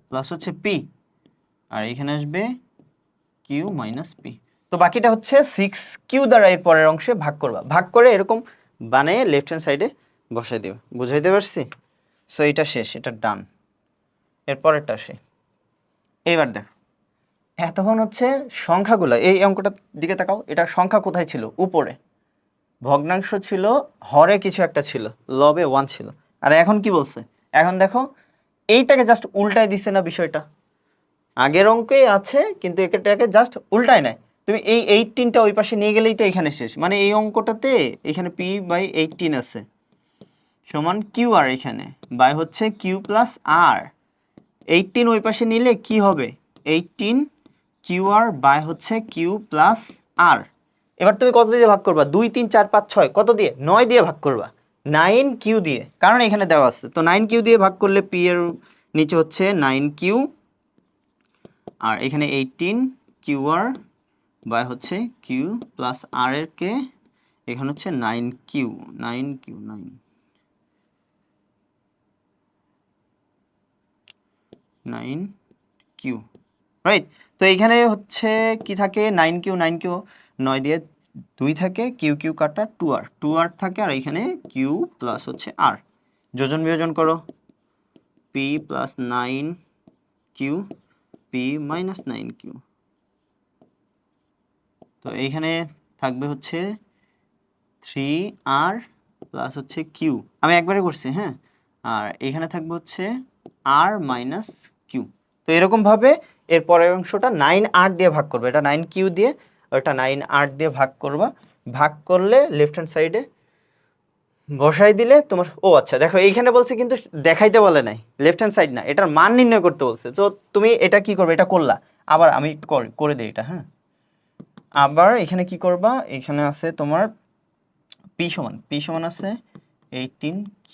প্লাস হচ্ছে p, আর এখানে আসবে q মাইনাস p। তো বাকিটা হচ্ছে 6q দ্বারা এর পরের অংশে ভাগ করবা, ভাগ করে এরকম বানিয়ে লেফট হ্যান্ড সাইডে বসাই দিবে। বুঝাইতে পারছি? সো এটা শেষ, এটা ডান। এরপরেরটা আসে, এইবার দেখো, এতক্ষণ হচ্ছে সংখ্যাগুলো, এই অঙ্কটার দিকে তাকাও, এটা সংখ্যা কোথায় ছিল, উপরে। ভগ্নাংশ ছিল, হরে কিছু একটা ছিল, লবে 1 ছিল। আর এখন কি বলছে, এখন দেখো এইটাকে জাস্ট উল্টায় দিছে না বিষয়টা। আগের অঙ্কে আছে, কিন্তু এটাকে জাস্ট উল্টায় নাই। তুমি এই 18টা ওই পাশে নিয়ে গেলেই তো এখানে শেষ। মানে এই অঙ্কটাতে এখানে p বাই 18 আছে, সমান কিউ, আর এখানে বাই হচ্ছে কিউ প্লাস আর। 18 ওই পাশে নিলে কি হবে, 18 কিউ আর বাই হচ্ছে কিউ প্লাস আর। এবার তুমি কত দিয়ে ভাগ করবা, 2 3 4 5 6, কত দিয়ে, 9 দিয়ে ভাগ করবা, 9 কিউ দিয়ে, কারণ এখানে দেওয়া আছে। তো 9 কিউ দিয়ে ভাগ করলে পি এর নিচে হচ্ছে 9 কিউ, আর এখানে 18 কিউ আর বাই হচ্ছে কিউ প্লাস আর এর কে, এখানে হচ্ছে 9 কিউ, 9 কিউ, 9 কিউ, রাইট। তো এইখানে হচ্ছে কি থাকে, 9 কিউ, 9 কিউ, 9 দিয়ে 2 থাকে, কিউ কিউ কাটা 2 আর, 2 আর থাকে, আর এখানে কিউ প্লাস হচ্ছে আর। যোজন বিয়োজন করো, p plus 9 q, p minus 9 q. তো এইখানে থাকবে হচ্ছে 3 আর প্লাস হচ্ছে কিউ, আমি একবারে করছি, হ্যাঁ। আর এখানে থাকবে হচ্ছে আর মাইনাস কিউ। তো এরকম ভাবে এর পরের অংশটা 9r দিয়ে ভাগ করবে, এটা 9q দিয়ে, ওটা 9r দিয়ে ভাগ করবা। ভাগ করলে লেফট হ্যান্ড সাইডে বসাই দিলে তোমার, ও আচ্ছা দেখো এইখানে বলছে কিন্তু দেখাইতে বলে নাই, লেফট হ্যান্ড সাইড না, এটার মান নির্ণয় করতে বলছে। তো তুমি এটা কি করবে, এটা করলা, আবার আমি একটু করে দিই এটা, হ্যাঁ। আবার এখানে কি করবা, এখানে আছে তোমার পি সমান আছে 18q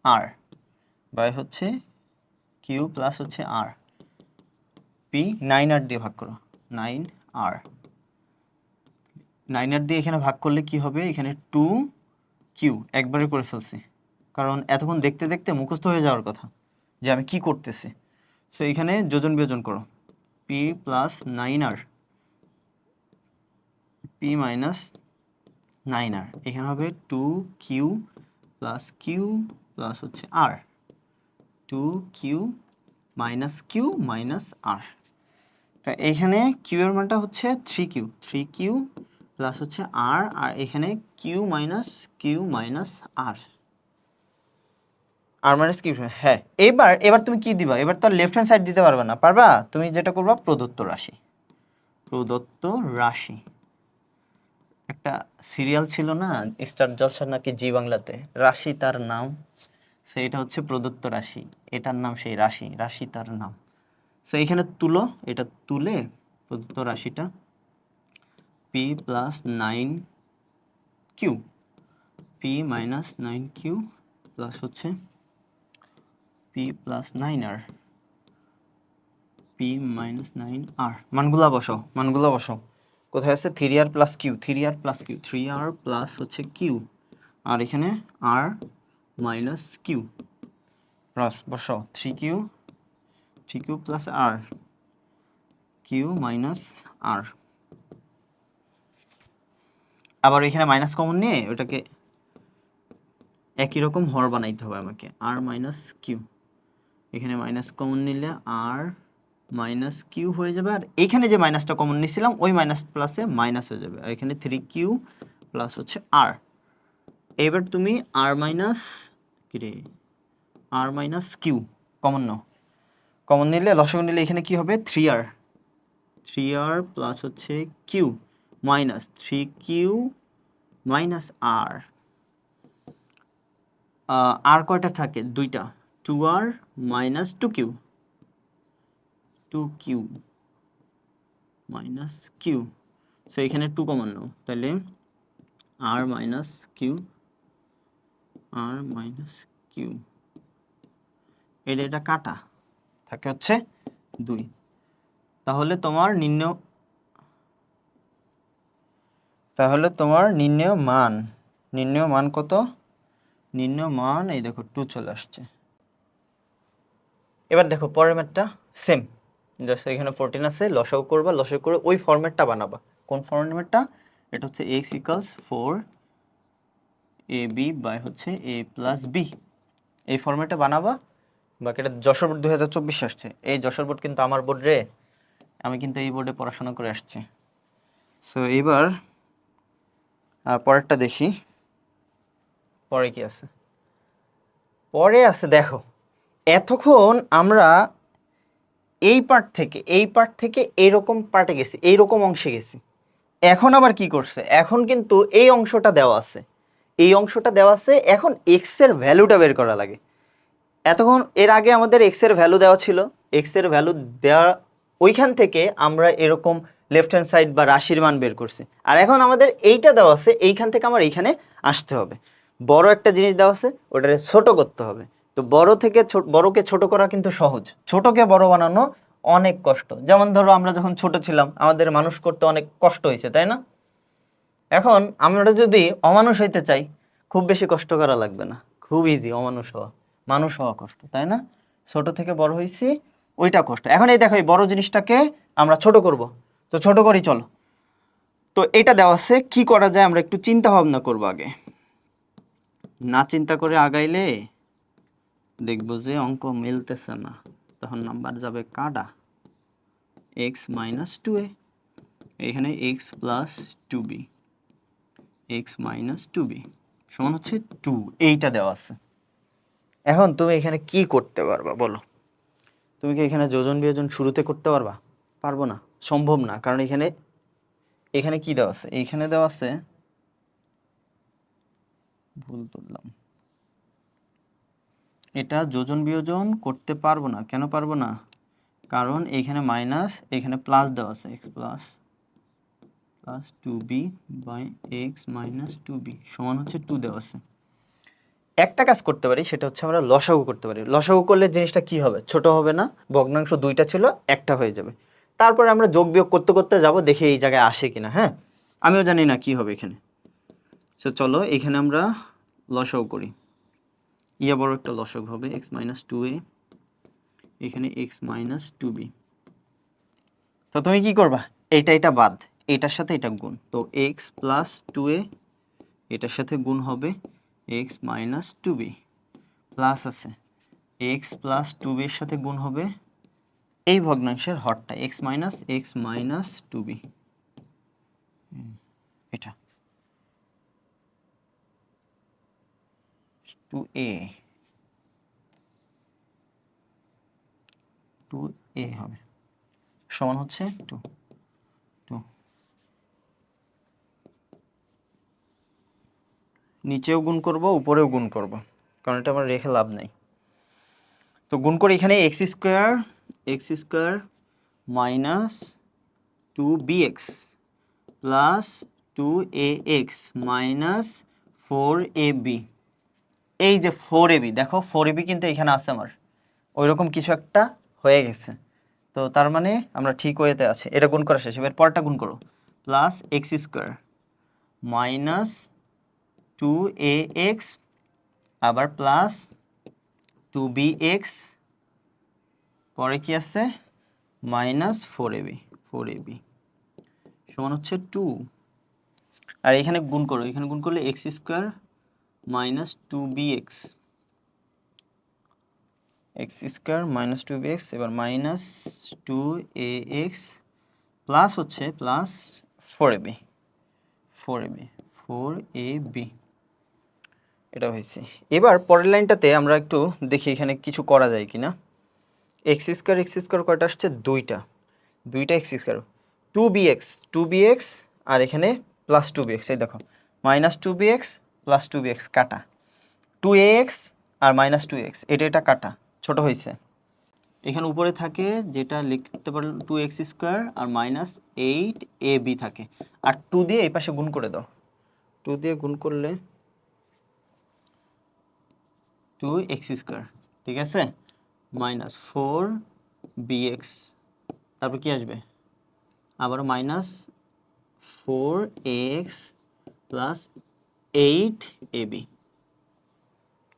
আর বাই হচ্ছে কিউ প্লাস হচ্ছে আর, পি 9r দিয়ে ভাগ করো, 9r, 9r দিয়ে এখানে ভাগ করলে কি হবে, এখানে 2q একবারে করে ফেলছি, কারণ এতক্ষণ দেখতে দেখতে মুখস্থ হয়ে যাওয়ার কথা যে আমি কি করতেছি। সো এখানে যোজন বিয়োজন করো, p plus 9r, p minus 9r, এখানে হবে 2q প্লাস কিউ প্লাস হচ্ছে আর, 2q মাইনাস কিউ মাইনাস আর। তো এইখানে কিউ এর মানটা হচ্ছে 3q প্লাস হচ্ছে আর, আর এখানে কিউ মাইনাস আর, আর মাইনাস কিউ, হ্যাঁ। এবার তুমি কি দিবা, এবার তো লেফট হ্যান্ড সাইড দিতে পারবে না, পারবা? তুমি যেটা করবা প্রদত্ত রাশি, একটা সিরিয়াল ছিল না স্টার জলসা নাকি জি বাংলাতে, রাশি তার নাম, সেইটা হচ্ছে প্রদত্ত রাশি, এটার নাম সেই রাশি তার নাম। সো এখানে তুলো, এটা তুলে প্রদত্ত রাশিটা p plus 9q, p minus 9q plus হচ্ছে p plus 9r, p minus 9r, মানগুলা বসাও, কোথায় আছে 3r plus q, 3r plus হচ্ছে কিউ, আর এখানে আর মাইনাস কিউ প্লাস বসাও 3q plus r, q minus r. আবার এখানে মাইনাস কমন নিয়ে ওটাকে একই রকম হর বানাইতে হবে আমাকে, আর মাইনাস কিউ, এখানে মাইনাস কমন নিলে আর মাইনাস কিউ হয়ে যাবে, আর এখানে যে মাইনাসটা কমন নিয়েছিলাম ওই মাইনাস প্লাসে মাইনাস হয়ে যাবে, আর এখানে 3q প্লাস হচ্ছে আর। এবার তুমি আর মাইনাস কিউ কমন নাও, কমন নিলে লসাগু নিলে এখানে কি হবে 3r প্লাস হচ্ছে কিউ মাইনাস 3q মাইনাস আর, আর কয়টা থাকে, দুইটা, 2r minus 2q minus Q. So এখানে 2 কমন নাও, তাহলে আর মাইনাস কিউ, এটা কাটা থাকে হচ্ছে 2। তাহলে তোমার নির্ণেয় মান কত, নির্ণেয় মান এই দেখো 2 চলে আসছে। এবার দেখো পরের ম্যাথটা সেম, জাস্ট এখানে 14 আছে, লসাগু করবা, লসাগু করে ওই ফরম্যাটটা বানাবা। কোন ফরম্যাটটা, এটা হচ্ছে x = 4ab বাই হচ্ছে a প্লাস b, এই ফরম্যাটে বানাবা। বাকি এটা যশোর বোর্ড 2024 আসছে, এই যশোর বোর্ড কিন্তু আমার বোর্ড রে, আমি কিন্তু এই বোর্ডে পড়াশোনা করে আসছি। সো এবার পরেরটা দেখি, পরে কি আছে, পরে আছে দেখো, এতক্ষণ আমরা এই পার্ট থেকে এইরকম পার্টে গেছি, এইরকম অংশে গেছি। এখন আবার কি করছে, এখন কিন্তু এই অংশটা দেওয়া আছে, এখন এক্স এর ভ্যালুটা বের করা লাগে। এতক্ষণ এর আগে আমাদের এক্স এর ভ্যালু দেওয়া ছিল, এক্স এর ভ্যালু দেওয়া, ওইখান থেকে আমরা এরকম লেফট হ্যান্ড সাইড বা রাশির মান বের করছি। আর এখন আমাদের এইটা দেওয়া আছে, এইখান থেকে আমার এইখানে আসতে হবে, বড় একটা জিনিস দেওয়া আছে, ওটাকে ছোট করতে হবে। তো বড়কে ছোট করা কিন্তু সহজ, ছোটকে বড় বানানো অনেক কষ্ট। যেমন ধরো আমরা যখন ছোট ছিলাম আমাদের মানুষ করতে অনেক কষ্ট হয়েছে, তাই না? এখন আমরা যদি অমানুষ হইতে চাই, খুব বেশি কষ্ট করা লাগবে না, খুব ইজি অমানুষ হওয়া, মানুষ হওয়া কষ্ট, তাই না? ছোট থেকে বড় হইছি, ওইটা কষ্ট। এখন এই দেখো এই বড় জিনিসটাকে আমরা ছোট করব, তো ছোট করি চলো। তো এটা দেওয়া আছে, কি করা যায় আমরা একটু চিন্তা ভাবনা করবো আগে, না চিন্তা করে আগাইলে দেখবো যে অঙ্ক মিলতেছে না, তখন নাম্বার যাবে কাটা, x - 2a, এখানে x + 2b, x - 2b, সমান হচ্ছে 2, এইটা দেওয়া আছে। এখন তুমি এখানে কি করতে পারবা বলো? তুমি কি এখানে যোজন বিয়োজন শুরুতে করতে পারবা? পারবো না, সম্ভব না, কারণ এখানে এখানে কি দেওয়া আছে? এইখানে দেওয়া আছে, ভুল তুললাম, এটা যোজন বিয়োজন করতে পারবো না। কেন পারবো না? কারণ এইখানে মাইনাস, এখানে প্লাস দেওয়া আছে, x plus plus 2b by x minus 2b সমান হচ্ছে 2 দেওয়া আছে। একটা কাজ করতে পারি, সেটা হচ্ছে আমরা লসাগু করতে পারি। লসাগু করলে জিনিসটা কি হবে? ছোট হবে না, ভগ্নাংশ দুইটা ছিল একটা হয়ে যাবে। তারপরে আমরা যোগ বিয়োগ করতে করতে যাব, দেখি এই জায়গায় আসে কিনা। হ্যাঁ, আমিও জানি না কি হবে এখানে। তো চলো এখানে আমরা লসাগু করি। ইয়া বড় একটা লসাগু হবে এক্স মাইনাস 2a, এখানে এক্স মাইনাস 2b। তো তুমি কি করবা? এটা বাদ, এটার সাথে এটা গুণ, তো এক্স প্লাস 2a, এটার সাথে গুণ হবে এক্স মাইনাস 2b, প্লাস আছে এক্স প্লাস 2b এর সাথে গুণ হবে এই ভগ্নাংশের হরটা এক্স মাইনাস 2b, এটা 2a 2a হবে, সমান হচ্ছে 2 2। নিচেও গুণ করব, উপরেও গুণ করব, কারণ এটা আমার রেখে লাভ নাই। তো গুণ করে এখানে x square minus 2bx plus 2ax minus 4ab। এই যে 4ab, দেখো 4ab কিন্তু এখানে আছে আমার, ওইরকম কিছু একটা হয়ে গেছে। তো তার মানে আমরা ঠিক ওয়েতে আছি। এটা গুণ করা শেষ, এবার পরটা গুণ করো, plus x square minus 2ax আবার প্লাস 2bx, পরে কি আছে মাইনাস 4ab সমান হচ্ছে 2। আর এখানে গুণ করো, এখানে গুণ করলে x square minus 2bx, x square minus 2bx, এবার মাইনাস 2ax প্লাস হচ্ছে প্লাস 4ab 4ab এটা হয়েছে। এবার পরের লাইনটাতে আমরা একটু দেখি এখানে কিছু করা যায় কিনা। এক্স স্কোয়ার কয়টা আসছে? দুইটা এক্স স্কোয়ার, 2bx আর এখানে প্লাস 2bx, এই দেখো মাইনাস 2bx প্লাস 2bx কাটা, 2ax আর মাইনাস 2x, এটা কাটা, ছোট হয়েছে। এখানে উপরে থাকে যেটা লিখতে পারো 2x স্কোয়ার আর মাইনাস 8ab থাকে, আর 2 দিয়ে এই পাশে গুণ করে দাও, 2 দিয়ে গুণ করলে 2x স্কোয়ার, ঠিক আছে, মাইনাস 4bx, তারপর কি আসবে আবার মাইনাস 4ax প্লাস 8ab,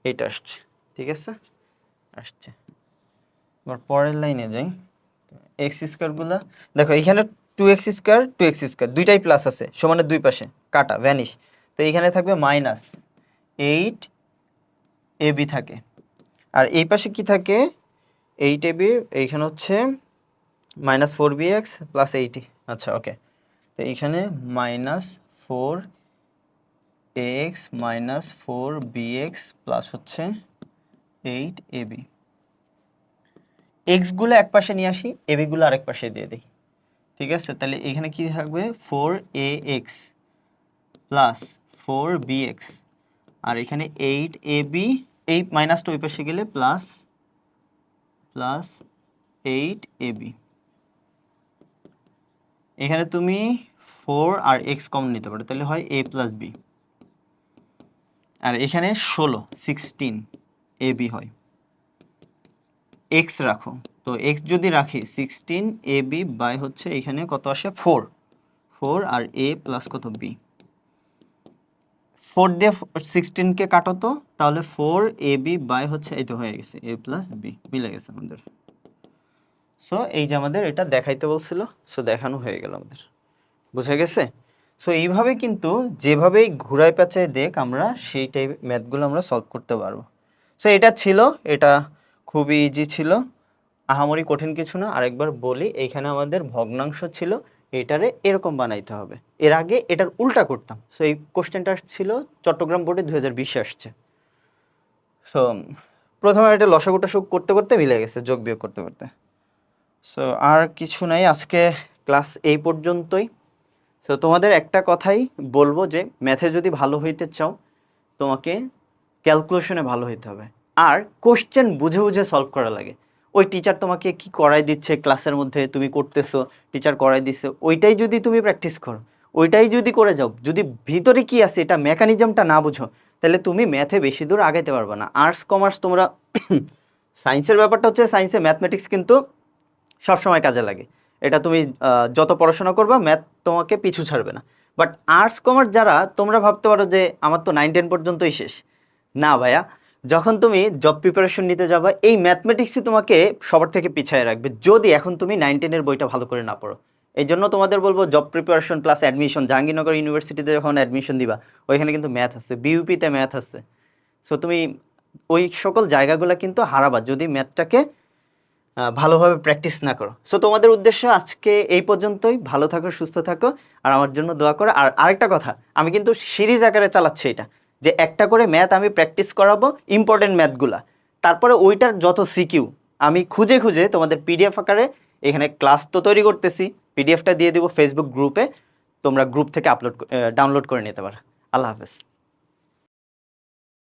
এইটা আসছে, ঠিক আছে, আসছে। এবার পরের লাইনে যাই, এক্স স্কোয়ারগুলো দেখো, এখানে 2x স্কোয়ার দুইটাই প্লাস আছে, সমানের দুই পাশে কাটা ভ্যানিশ, তো এইখানে থাকবে মাইনাস 8ab থাকে, আর এই পাশে কি থাকে 8ab, এইখানে হচ্ছে মাইনাস 4bx প্লাস 80, আচ্ছা ওকে। তো এইখানে minus 4ax minus 4bx plus হচ্ছে 8ab, এক্স গুলো এক পাশে নিয়ে আসি, এবি গুলো আরেক পাশে দিয়ে দিই, ঠিক আছে। তাহলে এখানে কি থাকবে 4ax প্লাস 4bx, আর এখানে 8ab, এই মাইনাসটা ওই পাশে গেলে প্লাস প্লাস 8ab, এখানে তুমি 4 আর x কমন নিতে পারো, তাহলে হয় a প্লাস b, আর এখানে 16ab হয়, x রাখো, তো x যদি রাখি 16ab বাই হচ্ছে এখানে কত আসে 4 আর a প্লাস কত b, 4 দিয়ে 16 কে কাটো, তো তাহলে 4ab বাই হচ্ছে এই তো হয়ে গেছে a প্লাস b, মিলে গেছে আমাদের। সো এই যে আমাদের এটা দেখাইতে বলছিল, সো দেখানো হয়ে গেল আমাদের, বুঝে গেছে। সো এইভাবে কিন্তু যেভাবেই ঘুরায় পেঁচায় দেখ আমরা সেই টাইপ ম্যাথগুলো আমরা সলভ করতে পারবো। সো এটা ছিল, এটা খুবই ইজি ছিল, আহামরি কঠিন কিছু না। আরেকবার বলি, এইখানে আমাদের ভগ্নাংশ ছিল, এটারে এরকম বানাইতে হবে। এর আগে এটার উল্টা করতাম। সো এই কোশ্চেনটা ছিল চট্টগ্রাম বোর্ডে 2020 আসছে। সো প্রথমে এটা লসাগু টসাগু করতে করতে মিলে গেছে, যোগ বিয়োগ করতে করতে। সো আর কিছু নাই, আজকে ক্লাস এই পর্যন্তই। সো তোমাদের একটা কথাই বলবো যে ম্যাথে যদি ভালো হইতে চাও তোমাকে ক্যালকুলেশনে ভালো হইতে হবে, আর কোশ্চেন বুঝে বুঝে সলভ করা লাগে। ওই টিচার তোমাকে কি করাই দিচ্ছে ক্লাসের মধ্যে, তুমি করতেছো, টিচার করাই দিচ্ছে, ওইটাই যদি তুমি প্র্যাকটিস করো, ওইটাই যদি করে যাও, যদি ভিতরে কি আছে এটা মেকানিজমটা না বুঝো, তাহলে তুমি ম্যাথে বেশি দূর আগাইতে পারবে না। আর্টস কমার্স তোমরা সায়েন্সের ব্যাপারটা হচ্ছে সায়েন্সে ম্যাথমেটিক্স কিন্তু সবসময় কাজে লাগে। এটা তুমি যত পড়াশোনা করবা ম্যাথ তোমাকে পিছু ছাড়বে না। বাট আর্টস কমার্স যারা, তোমরা ভাবতে পারো যে আমার তো 9-10 পর্যন্তই শেষ। না ভাইয়া, যখন তুমি জব প্রিপারেশন নিতে যাবা এই ম্যাথমেটিক্সই তোমাকে সবার থেকে পিছিয়ে রাখবে, যদি এখন তুমি 9-10-এর বইটা ভালো করে না পড়ো। এই জন্য তোমাদের বলবো job preparation plus admission, Jahangirnagar ইউনিভার্সিটিতে যখন অ্যাডমিশন দিবা ওইখানে কিন্তু ম্যাথ আছে, বিইউপিতে ম্যাথ আছে। সো তুমি ওই সকল জায়গাগুলো কিন্তু হারাবা যদি ম্যাথটাকে ভালোভাবে প্র্যাকটিস না করো। সো তোমাদের উদ্দেশ্য আজকে এই পর্যন্তই। ভালো থাকো, সুস্থ থাকো, আর আমার জন্য দোয়া করো। আর আরেকটা কথা, আমি কিন্তু সিরিজ আকারে চালাচ্ছি এটা, যে একটা করে ম্যাথ আমি প্র্যাকটিস করাবো, ইম্পর্টেন্ট ম্যাথগুলা, তারপরে ওইটার যত সিকিউ আমি খুঁজে খুঁজে তোমাদের পিডিএফ আকারে এখানে ক্লাস তো তৈরি করতেছি, পিডিএফটা দিয়ে দিব ফেসবুক গ্রুপে, তোমরা গ্রুপ থেকে ডাউনলোড করে নিতে পারো। আল্লাহ হাফেজ।